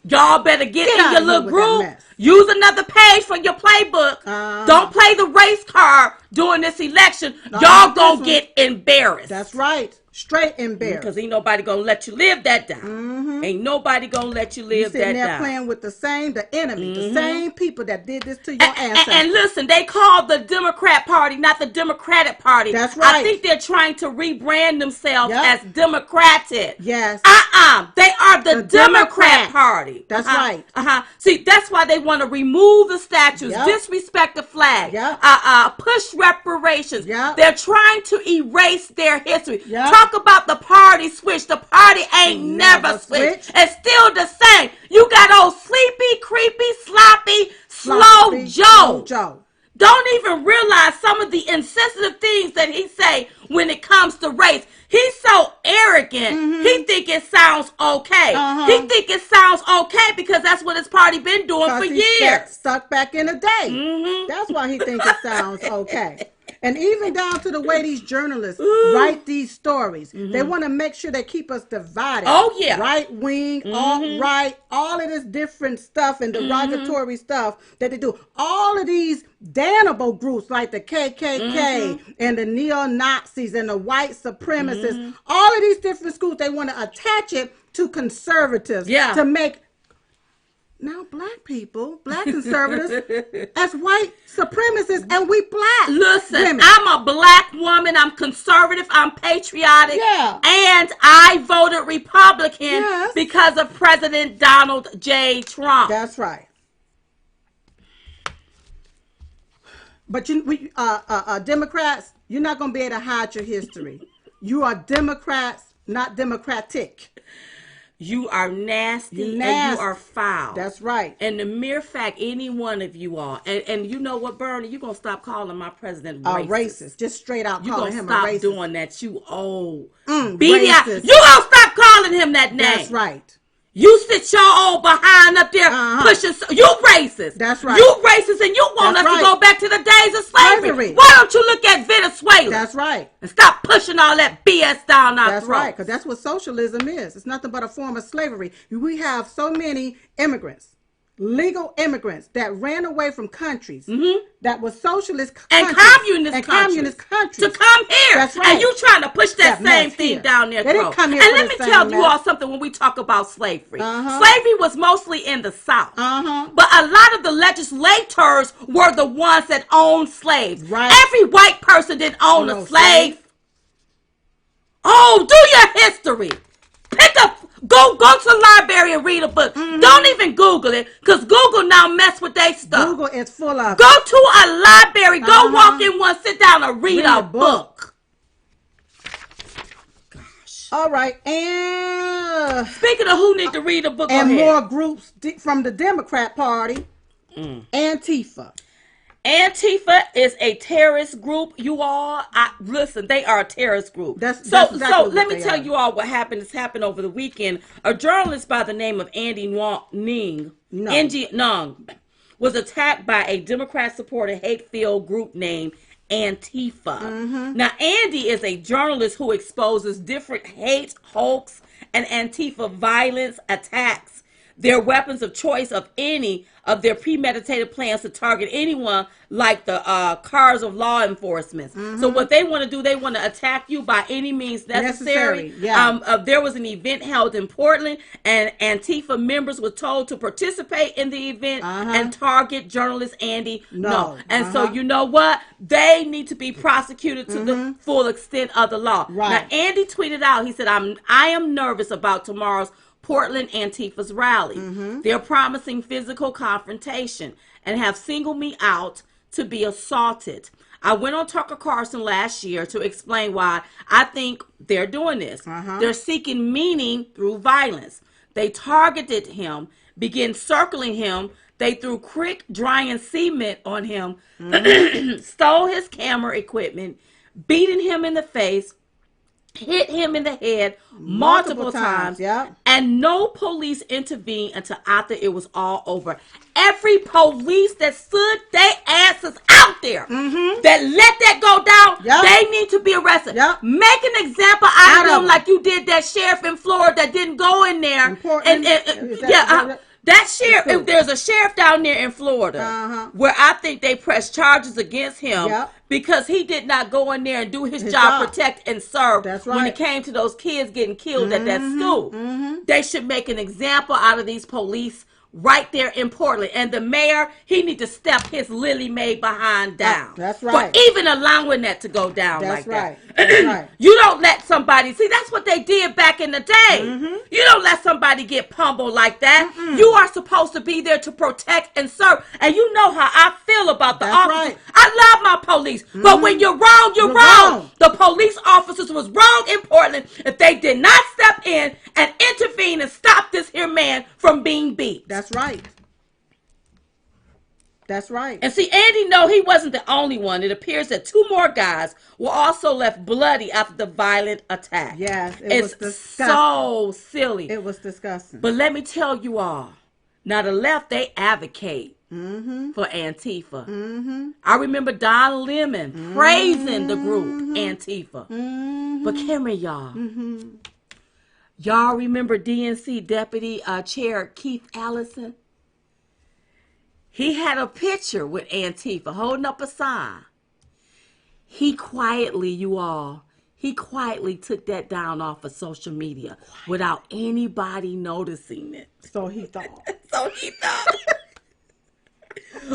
Y'all better get in your little group. Use another page for your playbook. Don't play the race card during this election. Y'all gonna get embarrassed. That's right. Straight embarrassed. Because ain't nobody gonna let you live that down. Ain't nobody gonna let you live that down. You sitting there playing with the enemy, the same people that did this to your ancestors. And listen, they called the Democrat Party, not the Democratic Party. That's right. I think they're trying to rebrand themselves as Democratic. Yes. They are the Democrat Party. That's right. See, that's why they want to remove the statues, disrespect the flag, push reparations. They're trying to erase their history. Talk about the party switch. The party ain't never switched. It's still the same. You got old sleepy, creepy, sloppy, slow Joe. Don't even realize some of the insensitive things that he say when it comes to race. He's so arrogant. He think it sounds okay. He think it sounds okay because that's what his party been doing for years. Stuck back in the day. That's why he thinks it sounds okay. And even down to the way these journalists write these stories. They want to make sure they keep us divided. Oh, yeah. Right wing, alt-right, all of this different stuff and derogatory stuff that they do. All of these damnable groups like the KKK and the neo-Nazis and the white supremacists, all of these different schools, they want to attach it to conservatives to make now black people, black conservatives, as white supremacists, and we black. Listen, women. I'm a black woman. I'm conservative. I'm patriotic. Yeah. And I voted Republican because of President Donald J. Trump. That's right. But Democrats, you're not going to be able to hide your history. You are Democrats, not democratic. You are nasty, and you are foul. That's right. And the mere fact, any one of you all, and you know what, Bernie, you're going to stop calling my president racist. Racist. Just straight out calling him a racist. You're going to stop doing that, you old. Racist. You going to stop calling him that name. That's right. You sit your old behind up there pushing. You racist. That's right. You racist, and you want us to go back to the days of slavery. Why don't you look at Venezuela? That's right. And stop pushing all that BS down our throats. That's right, because that's what socialism is. It's nothing but a form of slavery. We have so many immigrants, legal immigrants that ran away from countries that were socialist countries and communist countries to come here. That's right. And you trying to push that same thing down their throat. They didn't come here and let me tell you all something when we talk about slavery. Slavery was mostly in the South. But a lot of the legislators were the ones that owned slaves. Right. Every white person didn't own a slave. Oh, do your history. Pick up. Go to the library and read a book. Don't even Google it, because Google now mess with their stuff. Google is full of. Go to a library. Go walk in one. Sit down and read a book. Gosh. All right. And speaking of who need to read a book, and more groups from the Democrat Party, Antifa. Antifa is a terrorist group, you all. Listen, they are a terrorist group. So let me tell you all what happened. This happened over the weekend. A journalist by the name of Andy Nung was attacked by a Democrat-supported hate-filled group named Antifa. Now, Andy is a journalist who exposes different hate, hoax, and Antifa violence attacks. Their weapons of choice of any of their premeditated plans to target anyone like the cars of law enforcement. So what they want to do, they want to attack you by any means necessary. There was an event held in Portland, and Antifa members were told to participate in the event and target journalist Andy. So you know what? They need to be prosecuted to the full extent of the law. Now, Andy tweeted out, he said, I am nervous about tomorrow's Portland Antifa's rally. They're promising physical confrontation and have singled me out to be assaulted. I went on Tucker Carlson last year to explain why I think they're doing this. They're seeking meaning through violence. They targeted him, began circling him. They threw quick drying cement on him, stole his camera equipment, beating him in the face, hit him in the head multiple times, and no police intervened until after it was all over. Every police that stood their asses out there that let that go down, they need to be arrested. Make an example out of them like you did that sheriff in Florida that didn't go in there. That sheriff, if there's a sheriff down there in Florida where I think they pressed charges against him because he did not go in there and do his job, protect and serve. That's right. When it came to those kids getting killed at that school. They should make an example out of these police right there in Portland. And the mayor, he need to step his Lily Mae behind down. That's right. For even allowing that to go down like that. That's right. You don't let somebody, see, that's what they did back in the day. You don't let somebody get pummeled like that. You are supposed to be there to protect and serve. And you know how I feel about the officers. Right. I love my police. But when you're wrong, you're wrong. The police officers was wrong in Portland if they did not step in and intervene and stop this here man from being beat. That's right. That's right. And see, Andy, no, he wasn't the only one. It appears that 2 more guys were also left bloody after the violent attack. Yes, it's so silly. It was disgusting. But let me tell you all, now the left, they advocate for Antifa. I remember Don Lemon praising the group Antifa. But Cameron, y'all remember DNC Deputy Chair Keith Allison? He had a picture with Antifa holding up a sign. He quietly, he quietly took that down off of social media without anybody noticing it. So he thought.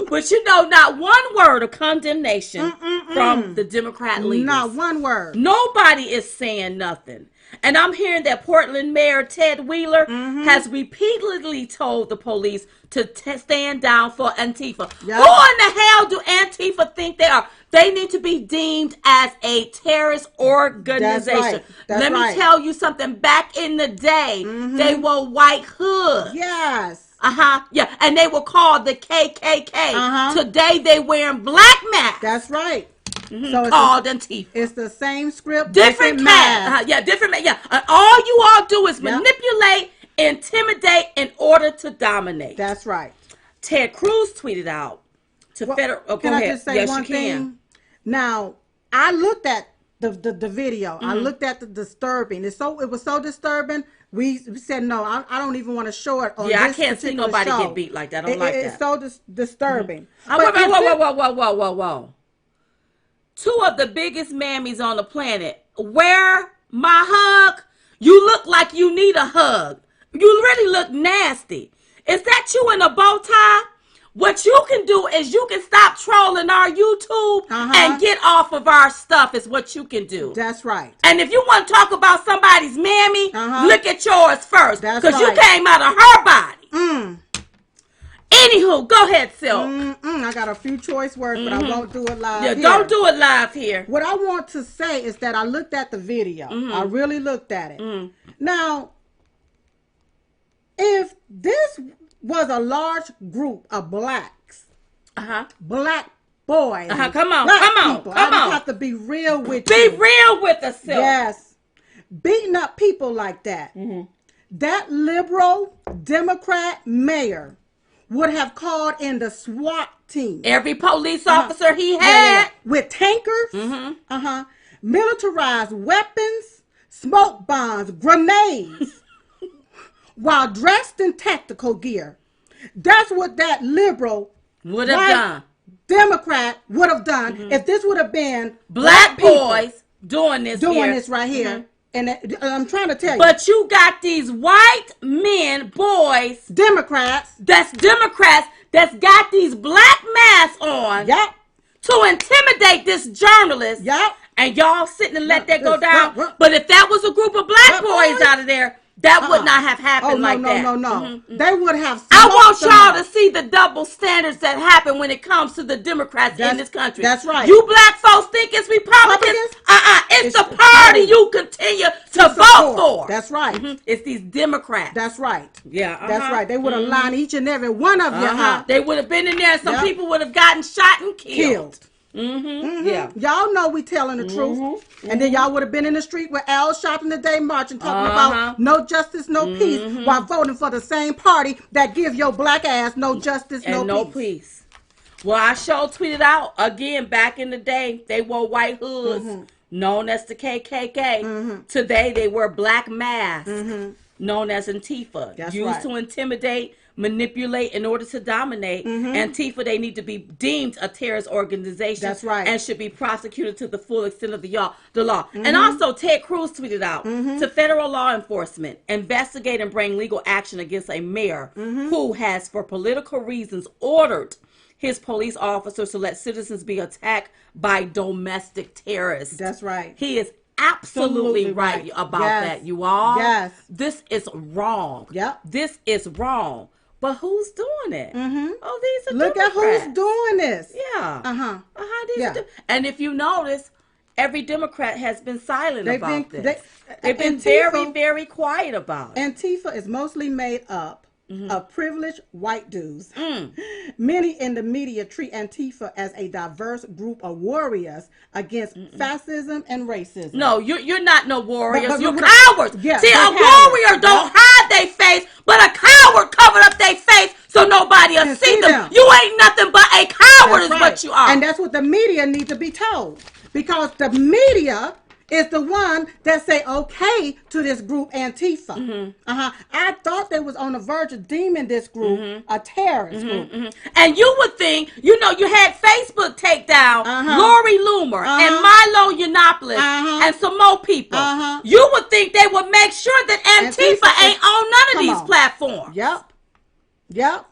But you know, not one word of condemnation from the Democrat leaders. Not one word. Nobody is saying nothing. And I'm hearing that Portland Mayor Ted Wheeler has repeatedly told the police to stand down for Antifa. Yep. Who in the hell do Antifa think they are? They need to be deemed as a terrorist organization. Let me tell you something. Back in the day, they were white hoods. Yes. Yeah, and they were called the KKK. Today they wearing black masks. That's right. So called Antifa. It's the same script, different mask. Different mask. Yeah, and all you all do is manipulate, intimidate in order to dominate. That's right. Ted Cruz tweeted out to federal. Oh, can I just say one thing? Now, I looked at the video. I looked at the disturbing. It was so disturbing. We said no. I don't even want to show it on this I can't see nobody show. get beat like that. I don't like that. It's so disturbing. Whoa. 2 of the biggest mammies on the planet. Where my hug? You look like you need a hug. You really look nasty. Is that you in a bow tie? What you can do is you can stop trolling our YouTube and get off of our stuff is what you can do. That's right. And if you want to talk about somebody's mammy, look at yours first. Because you came out of her body. Anywho, go ahead, Silk. I got a few choice words, but I won't do it live here. Don't do it live here. What I want to say is that I looked at the video. I really looked at it. Now, if this was a large group of blacks, black boys, come on. I have to be real with you. Be real with us, Silk. Yes. Beating up people like that. That liberal Democrat mayor would have called in the SWAT team. Every police officer he had. With tankers, militarized weapons, smoke bombs, grenades, while dressed in tactical gear. That's what that liberal would have done. Democrat would have done if this would have been black boys doing this right here. And I'm trying to tell you. But you got these white men, boys. Democrats. That's got these black masks on. Yep. To intimidate this journalist. Yep. And y'all sitting and let that go down. But if that was a group of black boys out of there, that would not have happened that. No. They would have. I want y'all to see the double standards that happen when it comes to the Democrats in this country. That's right. You black folks think it's Republicans? It's the party you continue to vote for. That's right. It's these Democrats. That's right. Yeah. That's right. They would have lined each and every one of you up. They would have been in there. Some people would have gotten shot and killed. Yeah. Y'all know we telling the truth. And then y'all would have been in the street with Al Sharpton today marching, talking about no justice, no peace, while voting for the same party that give your black ass no justice, and no peace. Well, I sure tweeted out again back in the day, they wore white hoods, known as the KKK. Today they wear black masks, known as Antifa, used to intimidate manipulate in order to dominate. Antifa, they need to be deemed a terrorist organization. That's right. And should be prosecuted to the full extent of the law. And also, Ted Cruz tweeted out, to federal law enforcement, investigate and bring legal action against a mayor who has, for political reasons, ordered his police officers to let citizens be attacked by domestic terrorists. That's right. He is absolutely right about that, you all. Yes. This is wrong. Yep. This is wrong. But who's doing it? Oh, these are Look at Democrats. who's doing this. Yeah. And if you notice, every Democrat has been silent about this. They've been very, very quiet about it. Antifa is mostly made up of privileged white dudes. Many in the media treat Antifa as a diverse group of warriors against fascism and racism. No, you're not no warriors. But You're cowards. Yeah, see, a cowards. warrior don't hide their face, but a coward covered up their face so nobody will see them. You ain't nothing but a coward, is what you are. And that's what the media need to be told, because the media is the one that say okay to this group Antifa. I thought they was on the verge of deeming this group a terrorist group. And you would think, you had Facebook take down Lori Loomer and Milo Yiannopoulos and some more people. You would think they would make sure that Antifa ain't on none of these platforms. Yep.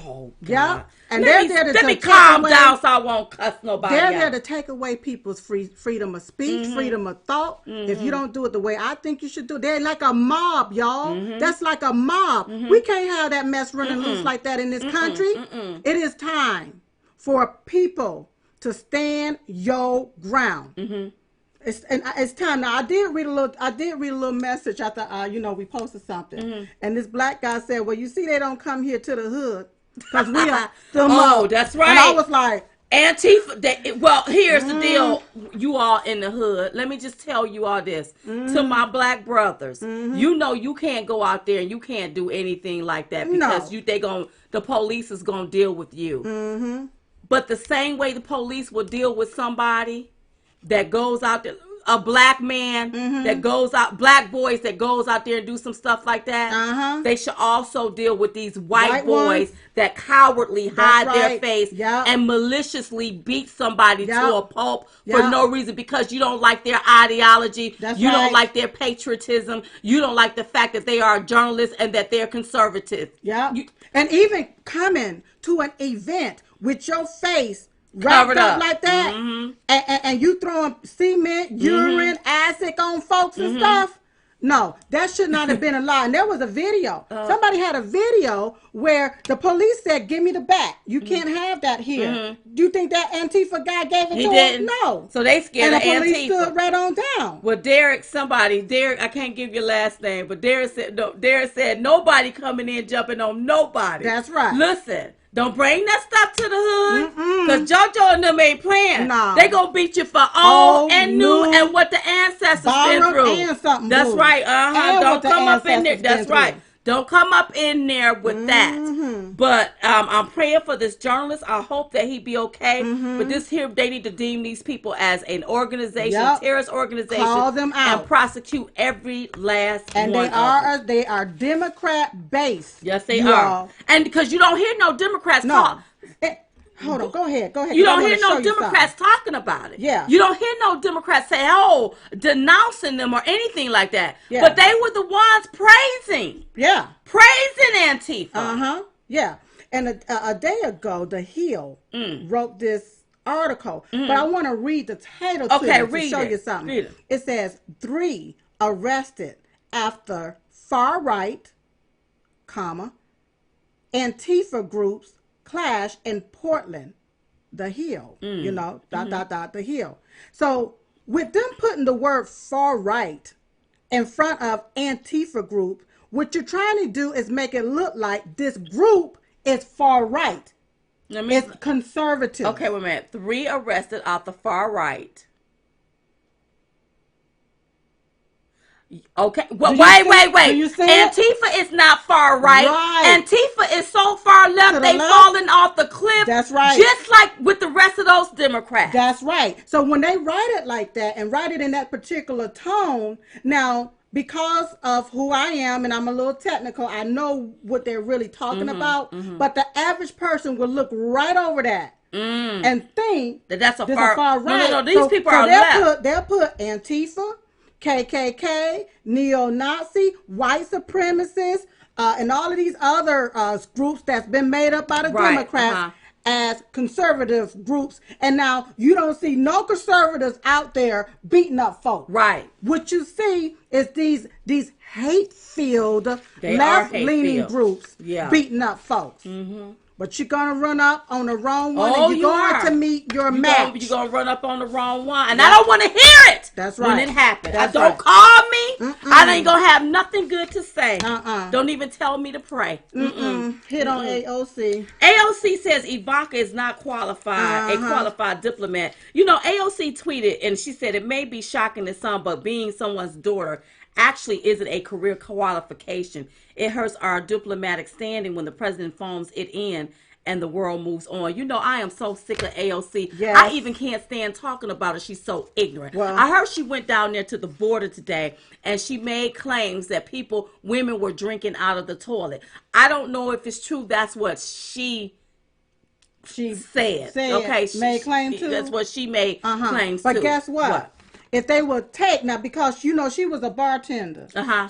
Oh, God. Yep. And let me calm down so I won't cuss nobody They're out. there to take away people's freedom of speech, freedom of thought. If you don't do it the way I think you should do it, they're like a mob, y'all. That's like a mob. We can't have that mess running loose like that in this country. It is time for people to stand your ground. It's time now. I did read a little message after we posted something, and this black guy said, "Well, you see, they don't come here to the hood because we are the mob." That's right. And I was like, Antifa. Well, here's the deal. You all in the hood. Let me just tell you all this to my black brothers. You know you can't go out there and you can't do anything like that because the police is gonna deal with you. But the same way the police will deal with somebody that goes out there, a black man that goes out, black boys that goes out there and do some stuff like that, they should also deal with these white boys that cowardly hide their face and maliciously beat somebody to a pulp for no reason, because you don't like their ideology, you don't like their patriotism, you don't like the fact that they are journalists and that they're conservative. And even coming to an event with your face wrapped up like that, and you throwing cement, urine, acid on folks and stuff. No, that should not have been allowed. And there was a video. Somebody had a video where the police said, "Give me the bat. You can't have that here." Do you think that Antifa guy gave it to him? No. So they scared of Antifa. And the police stood right on down. Well, Derek, I can't give your last name, but Derek said nobody coming in jumping on nobody. That's right. Listen. Don't bring that stuff to the hood, because JoJo and them ain't playing. No. They gonna beat you for old and new and what the ancestors been through. That's right. Don't come up in there. That's right. Don't come up in there with that. But I'm praying for this journalist. I hope that he be okay. But this here, they need to deem these people as an organization, terrorist organization. Call them out and prosecute every last and one. And they are Democrat based. Yes, they are. And because you don't hear no Democrats talk. Hold on, go ahead. You don't hear no Democrats talking about it. Yeah. You don't hear no Democrats say, denouncing them or anything like that. Yeah. But they were the ones praising. Yeah. Praising Antifa. Yeah. And a day ago, The Hill wrote this article, but I want to read the title to show you something. Read it. It says, 3 arrested after far-right, Antifa groups clash in Portland, The Hill, The Hill. So with them putting the word far-right in front of Antifa group, what you're trying to do is make it look like this group is far-right. It's conservative. Okay, wait a minute. 3 arrested out the far right. Okay, well, wait. Antifa is not far right. Antifa is so far left, they falling off the cliff. That's right. Just like with the rest of those Democrats. That's right. So when they write it like that and write it in that particular tone, now because of who I am, and I'm a little technical, I know what they're really talking about, but the average person will look right over that and think that's a this far, a far right. No, these people are left. They'll put Antifa, KKK, neo-Nazi, white supremacists, and all of these other groups that's been made up by the Democrats as conservative groups. And now you don't see no conservatives out there beating up folks. Right. What you see is these hate-filled, left-leaning groups beating up folks. But you're going to run up on the wrong one, and you're going to meet your match. You're going to run up on the wrong one. And I don't want to hear it. That's right. When it happens. That's don't call me. I ain't going to have nothing good to say. Don't even tell me to pray. Hit on AOC. AOC says Ivanka is not qualified, a qualified diplomat. You know, AOC tweeted, and she said it may be shocking to some, but being someone's daughter actually isn't a career qualification. It hurts our diplomatic standing when the president phones it in and the world moves on. You know, I am so sick of AOC. Yes. I even can't stand talking about her. She's so ignorant. Well, I heard she went down there to the border today and she made claims that women were drinking out of the toilet. I don't know if it's true. That's what she said. Okay, made claim to. That's what she made claims but to. But guess what? If they would take, now because you know she was a bartender, so I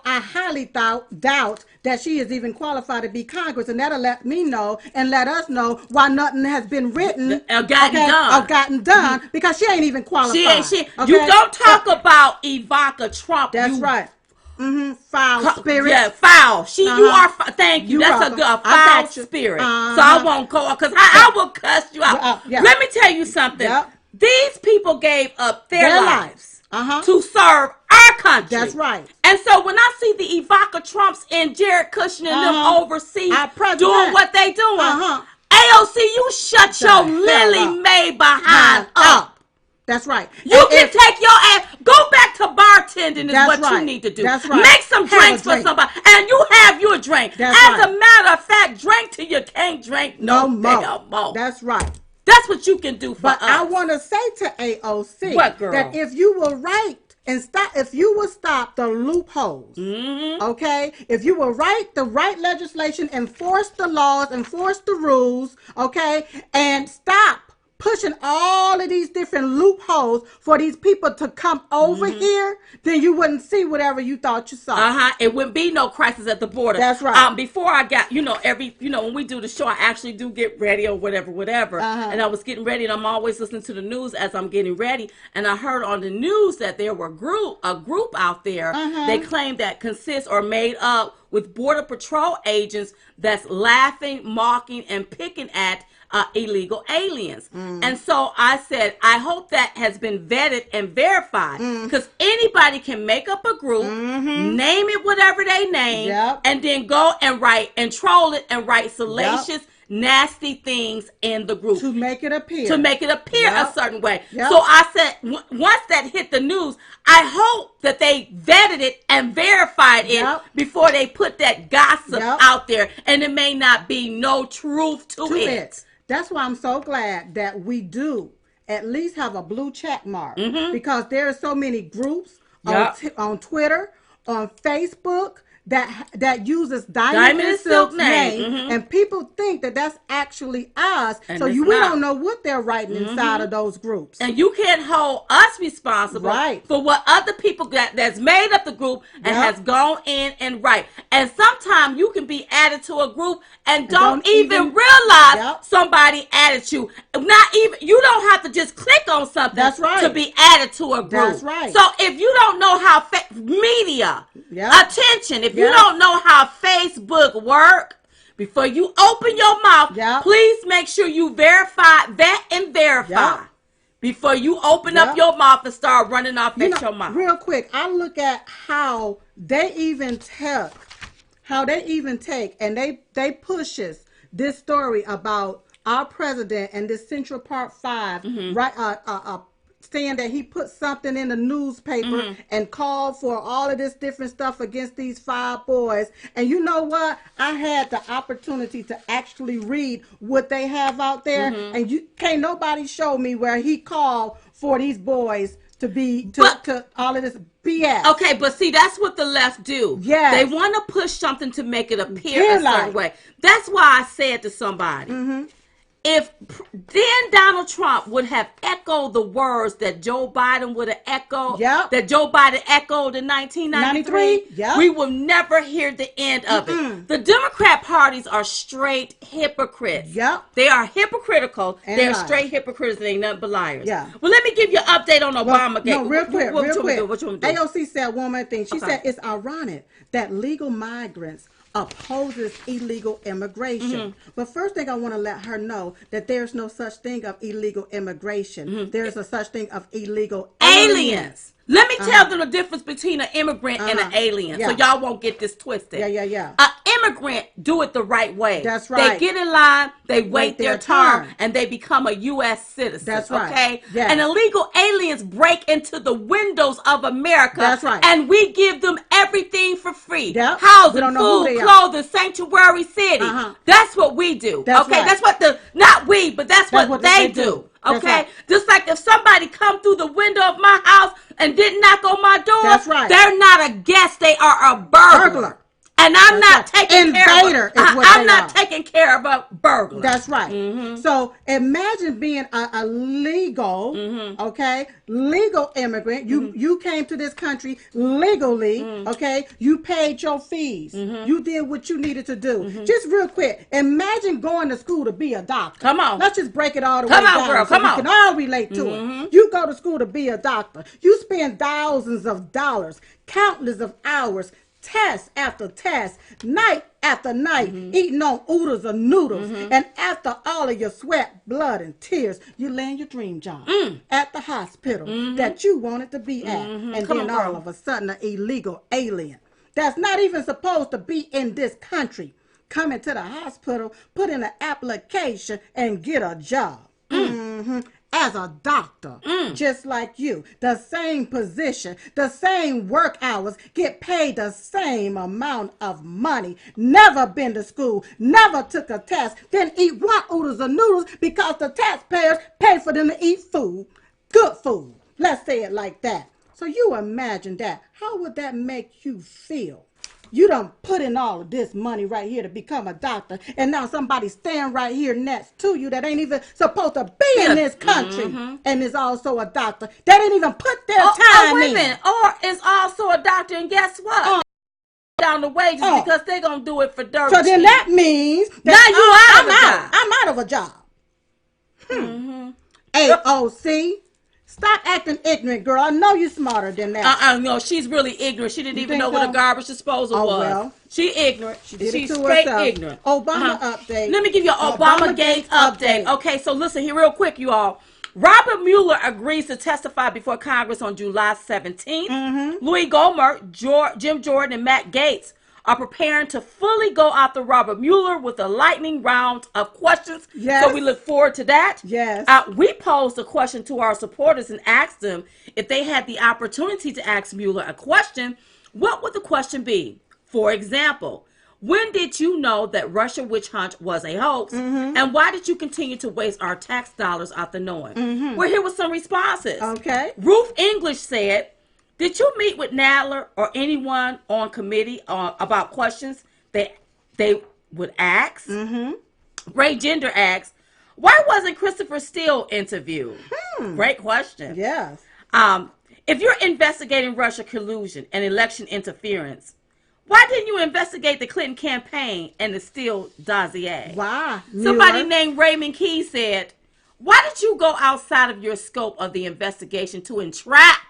highly doubt that she is even qualified to be Congress, and that'll let me know and let us know why nothing has been written or gotten done because she ain't even qualified. You don't talk about Ivanka Trump. That's right. Foul spirit. Yeah, foul. You are. Thank you. That's a foul spirit. So I won't call because I will cuss you out. Let me tell you something. These people gave up their lives to serve our country. That's right. And so when I see the Ivanka Trumps and Jared Kushner and them overseas doing what they doing, AOC, you shut your lily May behind up. That's right. You can take your ass, go back to bartending is what you need to do. That's right. Make some drinks for somebody, and you have your drink. As a matter of fact, drink till you can't drink no more. That's right. That's what you can do for us. But I want to say to AOC that if you will write and stop, if you will stop the loopholes, okay? If you will write the right legislation, enforce the laws, enforce the rules, okay? And stop pushing all of these different loopholes for these people to come over here, then you wouldn't see whatever you thought you saw. It wouldn't be no crisis at the border. That's right. Before I got, when we do the show, I actually do get ready or whatever. And I was getting ready, and I'm always listening to the news as I'm getting ready. And I heard on the news that there were a group out there. They claimed that consists or made up with Border Patrol agents that's laughing, mocking, and picking at illegal aliens. And so I said, I hope that has been vetted and verified because anybody can make up a group, name it whatever they name, and then go and write and troll it and write salacious, nasty things in the group. To make it appear. A certain way. So I said, once that hit the news, I hope that they vetted it and verified it before they put that gossip out there. And it may not be no truth to it. That's why I'm so glad that we do at least have a blue check mark because there are so many groups on Twitter, on Facebook that uses Diamond and Silk's name, and people think that that's actually us. And so we don't know what they're writing inside of those groups. And you can't hold us responsible for what other people that's made up the group and has gone in and write. And sometimes you can be added to a group and don't even realize somebody added you. You don't have to just click on something to be added to a group. That's right. So if you don't know how media, attention, if you don't know how Facebook work, before you open your mouth, please make sure you vet and verify before you open up your mouth and start running off at your mouth. Real quick, I look at how they even take and they pushes this story about our president and this Central Park 5 saying that he put something in the newspaper and called for all of this different stuff against these 5 boys. And you know what? I had the opportunity to actually read what they have out there, and you can't nobody show me where he called for these boys to all of this BS. Okay, but see, that's what the left do. Yes. They want to push something to make it appear a certain way. That's why I said to somebody, if then Donald Trump would have echoed the words that Joe Biden would have echoed, that Joe Biden echoed in 1993, we will never hear the end of it. The Democrat parties are straight hypocrites. They are hypocritical. They are straight hypocrites. They ain't nothing but liars. Well, let me give you an update on Obamagate. No, real quick. What you want to do? AOC said one more thing. She said it's ironic that legal migrants opposes illegal immigration. But first thing I want to let her know that there's no such thing of illegal immigration. There's a such thing of illegal aliens. Let me tell them the difference between an immigrant and an alien, so y'all won't get this twisted. An immigrant do it the right way. That's right. They get in line, they wait their turn, and they become a U.S. citizen. That's right. Okay? Yes. And illegal aliens break into the windows of America. That's right. And we give them everything for free. Yep. Housing, food, clothing, sanctuary city. That's what we do. That's okay? right. That's what not we, but that's what they do. Okay, right. Just like if somebody come through the window of my house and didn't knock on my door, that's right. They're not a guest; they are a burglar. And I'm not taking care of I'm not taking care of a burglar. That's right. So imagine being a legal, legal immigrant. You came to this country legally, okay? You paid your fees. You did what you needed to do. Just real quick, imagine going to school to be a doctor. Come on. Let's just break it all the way down. Girl, so we can all relate to it. You go to school to be a doctor. You spend thousands of dollars, countless of hours, test after test, night after night, eating on oodles of noodles. And after all of your sweat, blood, and tears, you land your dream job at the hospital that you wanted to be at. And then all of a sudden, an illegal alien that's not even supposed to be in this country come into the hospital, put in an application, and get a job. As a doctor, just like you, the same position, the same work hours, get paid the same amount of money, never been to school, never took a test, then eat what oodles of noodles because the taxpayers pay for them to eat food, good food. Let's say it like that. So you imagine that. How would that make you feel? You done put in all of this money right here to become a doctor, and now somebody stand right here next to you that ain't even supposed to be in this country and is also a doctor. They didn't even put their time in. Or is also a doctor, and guess what? Down the wages because they're going to do it for dirt. So then that means that I'm out of a job. AOC. Stop acting ignorant, girl. I know you're smarter than that. No, she's really ignorant. She didn't even know what a garbage disposal was. Well, she's ignorant. She's straight ignorant. Obama update. Let me give you an Obamagate update. Okay, so listen here real quick, you all. Robert Mueller agrees to testify before Congress on July 17th. Louis Gohmert, Jim Jordan, and Matt Gaetz are preparing to fully go after Robert Mueller with a lightning round of questions. So we look forward to that. We posed a question to our supporters and asked them if they had the opportunity to ask Mueller a question, what would the question be? For example, when did you know that Russia witch hunt was a hoax? And why did you continue to waste our tax dollars after knowing? We're here with some responses. Ruth English said, did you meet with Nadler or anyone on committee about questions that they would ask? Ray Gender asks, why wasn't Christopher Steele interviewed? Great question. If you're investigating Russia collusion and election interference, why didn't you investigate the Clinton campaign and the Steele dossier? Why? Somebody named Raymond Key said, why did you go outside of your scope of the investigation to entrap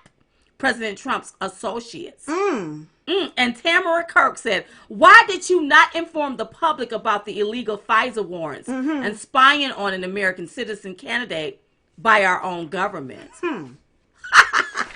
President Trump's associates? And Tamara Kirk said, why did you not inform the public about the illegal FISA warrants and spying on an American citizen candidate by our own government?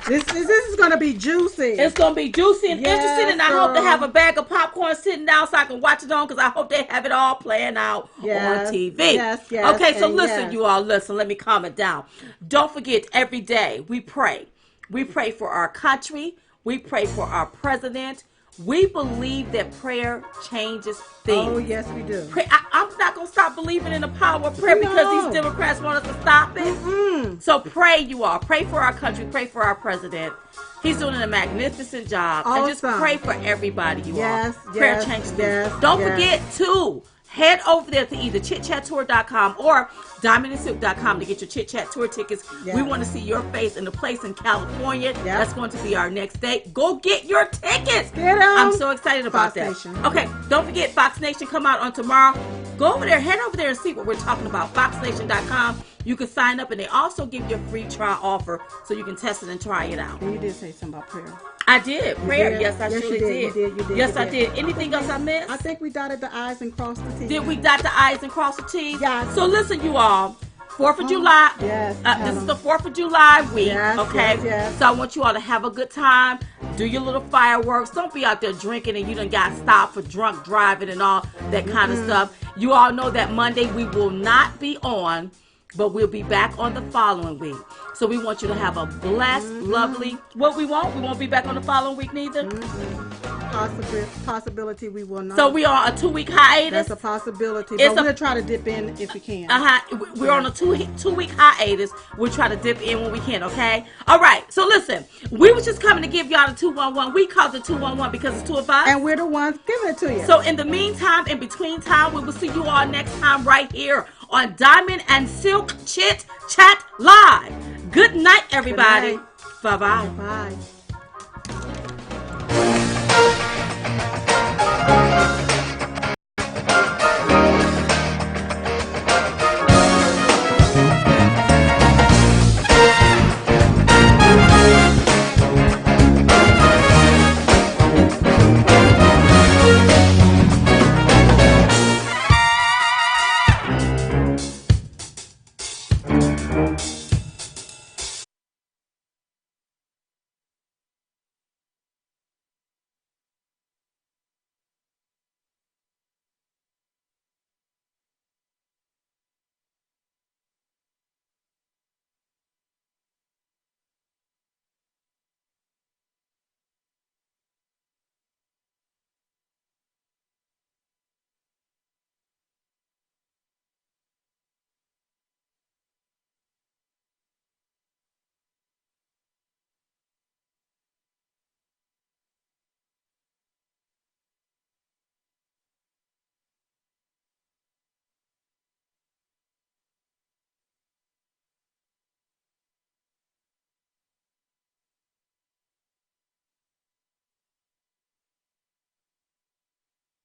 This is going to be juicy. It's going to be juicy and interesting, and I hope to have a bag of popcorn sitting down so I can watch it on, because I hope they have it all playing out on TV. Okay, so listen, you all, listen, let me calm it down. Don't forget, every day we pray. We pray for our country. We pray for our president. We believe that prayer changes things. Oh, yes, we do. I'm not going to stop believing in the power of prayer because these Democrats want us to stop it. So pray, you all. Pray for our country. Pray for our president. He's doing a magnificent job. Awesome. And just pray for everybody, you all. Prayer changes things. Yes, Don't forget to head over there to either chitchattour.com or diamondandsilk.com to get your Chit Chat Tour tickets. Yes. We want to see your face in the place in California. Yep. That's going to be our next date. Go get your tickets. Get them. I'm so excited about that. Nation. Okay, don't forget Fox Nation come out on tomorrow. Go over there, head over there and see what we're talking about. FoxNation.com. You can sign up, and they also give you a free trial offer so you can test it and try it out. And you did say something about prayer. I did. Prayer. Did? Yes, I surely did. You did. Yes, I did. Anything else I missed? I think we dotted the I's and crossed the T's. Did we dot the I's and cross the T's? Yes. So listen, you all. 4th of July. Yes. This is the 4th of July week. Yes, okay. yes. So I want you all to have a good time. Do your little fireworks. Don't be out there drinking and you done got stopped for drunk driving and all that kind of stuff. You all know that Monday we will not be on, but we'll be back on the following week. So we want you to have a blessed, lovely. What we won't? We won't be back on the following week neither. Possibility we will not. So we are on a 2-week hiatus. That's a possibility. But we'll try to dip in if we can. We're on a two-week hiatus. We'll try to dip in when we can, okay? All right. So listen, we was just coming to give y'all the 211. We called it 211 because it's two of us. And we're the ones giving it to you. So in the meantime, in between time, we will see you all next time right here on Diamond and Silk Chit Chat Live. Good night, everybody. Good night. Bye-bye. Bye.